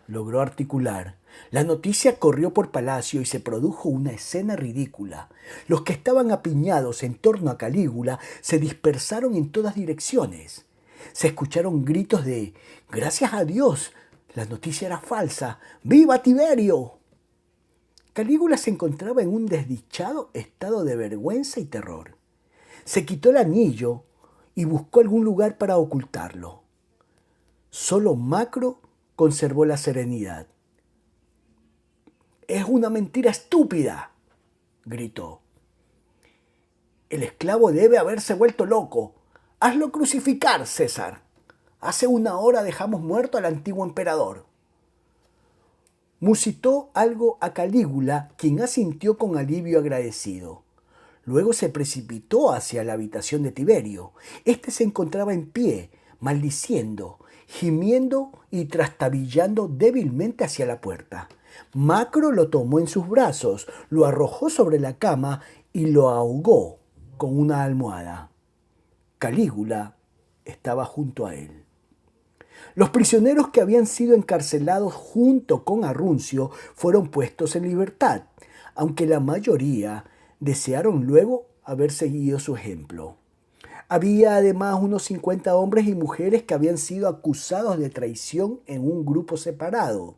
logró articular. La noticia corrió por palacio y se produjo una escena ridícula. Los que estaban apiñados en torno a Calígula se dispersaron en todas direcciones. Se escucharon gritos de «¡Gracias a Dios! La noticia era falsa. ¡Viva Tiberio!». Calígula se encontraba en un desdichado estado de vergüenza y terror. Se quitó el anillo y buscó algún lugar para ocultarlo. Solo Macro conservó la serenidad. «¡Es una mentira estúpida!», gritó. «El esclavo debe haberse vuelto loco. Hazlo crucificar, César. Hace 1 hora dejamos muerto al antiguo emperador». Musitó algo a Calígula, quien asintió con alivio agradecido. Luego se precipitó hacia la habitación de Tiberio. Este se encontraba en pie, maldiciendo, gimiendo y trastabillando débilmente hacia la puerta. Macro lo tomó en sus brazos, lo arrojó sobre la cama y lo ahogó con una almohada. Calígula estaba junto a él. Los prisioneros que habían sido encarcelados junto con Arruncio fueron puestos en libertad, aunque la mayoría desearon luego haber seguido su ejemplo. Había además unos 50 hombres y mujeres que habían sido acusados de traición en un grupo separado.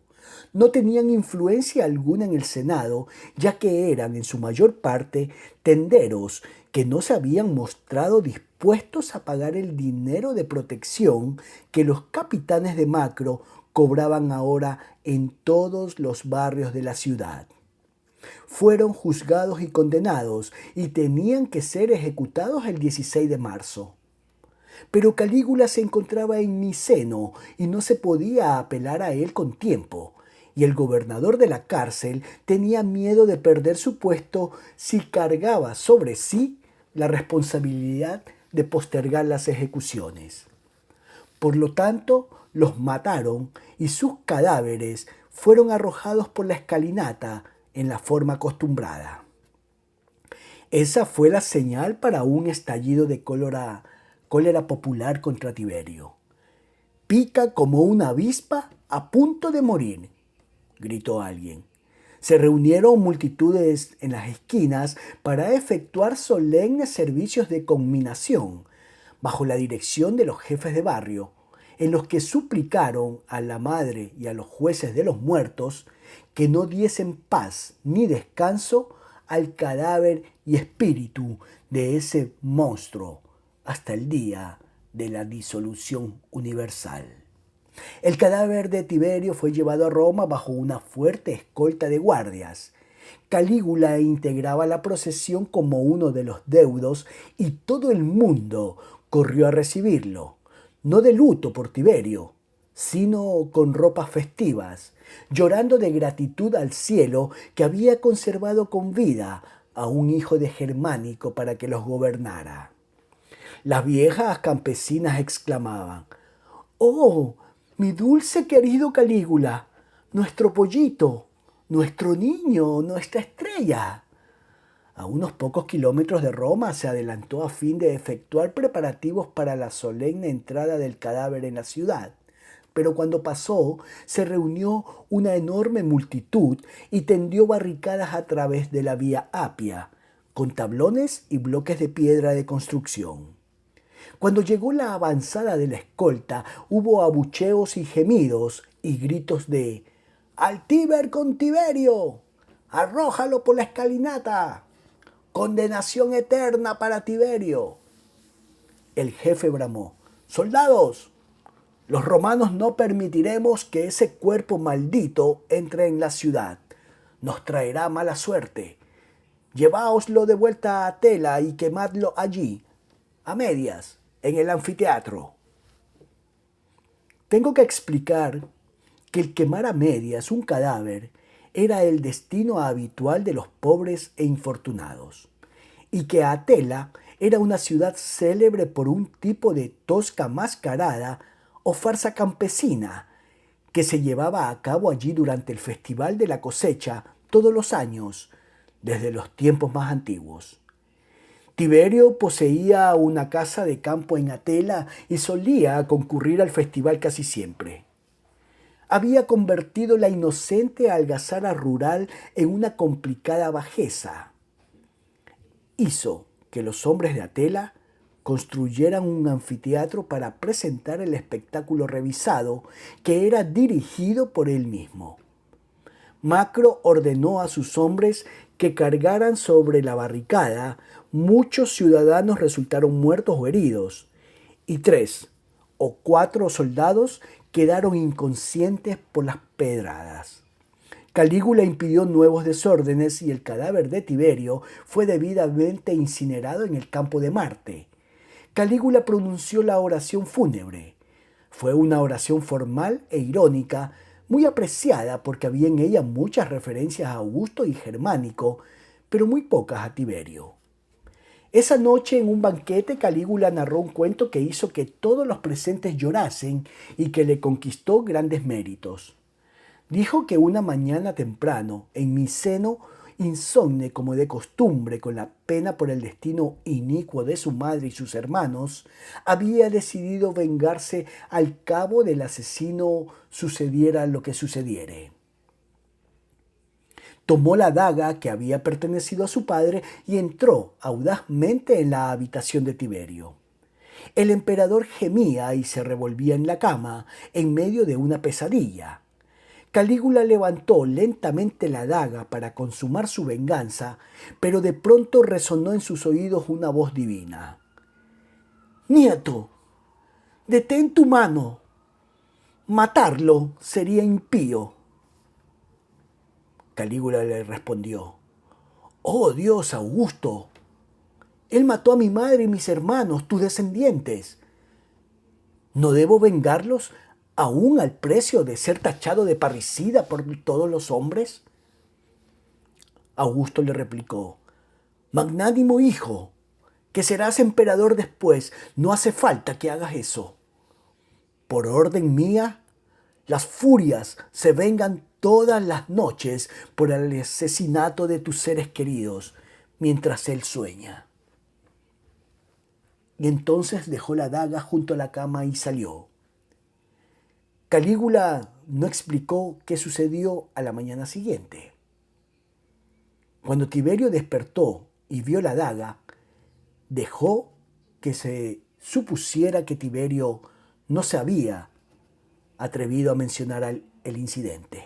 No tenían influencia alguna en el Senado, ya que eran en su mayor parte tenderos que no se habían mostrado dispuestos a pagar el dinero de protección que los capitanes de Macro cobraban ahora en todos los barrios de la ciudad. Fueron juzgados y condenados y tenían que ser ejecutados el 16 de marzo. Pero Calígula se encontraba en Miceno y no se podía apelar a él con tiempo, y el gobernador de la cárcel tenía miedo de perder su puesto si cargaba sobre sí la responsabilidad de postergar las ejecuciones. Por lo tanto, los mataron y sus cadáveres fueron arrojados por la escalinata en la forma acostumbrada. Esa fue la señal para un estallido de cólera popular contra Tiberio. «Pica como una avispa a punto de morir», gritó alguien. Se reunieron multitudes en las esquinas para efectuar solemnes servicios de conminación, bajo la dirección de los jefes de barrio, en los que suplicaron a la madre y a los jueces de los muertos que no diesen paz ni descanso al cadáver y espíritu de ese monstruo hasta el día de la disolución universal. El cadáver de Tiberio fue llevado a Roma bajo una fuerte escolta de guardias. Calígula integraba la procesión como uno de los deudos y todo el mundo corrió a recibirlo, no de luto por Tiberio, sino con ropas festivas, llorando de gratitud al cielo que había conservado con vida a un hijo de Germánico para que los gobernara. Las viejas campesinas exclamaban: «¡Oh, mi dulce querido Calígula! ¡Nuestro pollito! ¡Nuestro niño! ¡Nuestra estrella!». A unos pocos kilómetros de Roma se adelantó a fin de efectuar preparativos para la solemne entrada del cadáver en la ciudad. Pero cuando pasó, se reunió una enorme multitud y tendió barricadas a través de la vía Apia, con tablones y bloques de piedra de construcción. Cuando llegó la avanzada de la escolta, hubo abucheos y gemidos y gritos de «¡Al Tíber con Tiberio! ¡Arrójalo por la escalinata! ¡Condenación eterna para Tiberio!». El jefe bramó: «¡Soldados! Los romanos no permitiremos que ese cuerpo maldito entre en la ciudad. Nos traerá mala suerte. Lleváoslo de vuelta a Atela y quemadlo allí, a medias, en el anfiteatro». Tengo que explicar que el quemar a medias un cadáver era el destino habitual de los pobres e infortunados, y que Atela era una ciudad célebre por un tipo de tosca mascarada o farsa campesina que se llevaba a cabo allí durante el festival de la cosecha todos los años, desde los tiempos más antiguos. Tiberio poseía una casa de campo en Atela y solía concurrir al festival casi siempre. Había convertido la inocente algazara rural en una complicada bajeza. Hizo que los hombres de Atela construyeran un anfiteatro para presentar el espectáculo revisado, que era dirigido por él mismo. Macro ordenó a sus hombres que cargaran sobre la barricada. Muchos ciudadanos resultaron muertos o heridos, y 3 o 4 soldados quedaron inconscientes por las pedradas. Calígula impidió nuevos desórdenes y el cadáver de Tiberio fue debidamente incinerado en el campo de Marte. Calígula pronunció la oración fúnebre. Fue una oración formal e irónica, muy apreciada porque había en ella muchas referencias a Augusto y Germánico, pero muy pocas a Tiberio. Esa noche en un banquete Calígula narró un cuento que hizo que todos los presentes llorasen y que le conquistó grandes méritos. Dijo que una mañana temprano, en Miceno, insomne como de costumbre, con la pena por el destino inicuo de su madre y sus hermanos, había decidido vengarse al cabo del asesino, sucediera lo que sucediere. Tomó la daga que había pertenecido a su padre y entró audazmente en la habitación de Tiberio. El emperador gemía y se revolvía en la cama, en medio de una pesadilla. Calígula levantó lentamente la daga para consumar su venganza, pero de pronto resonó en sus oídos una voz divina. «Nieto, detén tu mano. Matarlo sería impío». Calígula le respondió: «Oh Dios Augusto, él mató a mi madre y mis hermanos, tus descendientes. ¿No debo vengarlos aún al precio de ser tachado de parricida por todos los hombres?» Augusto le replicó: «Magnánimo hijo, que serás emperador después, no hace falta que hagas eso. Por orden mía, las furias se vengan todas las noches por el asesinato de tus seres queridos, mientras él sueña». Y entonces dejó la daga junto a la cama y salió. Calígula no explicó qué sucedió a la mañana siguiente. Cuando Tiberio despertó y vio la daga, dejó que se supusiera que Tiberio no se había atrevido a mencionar el incidente.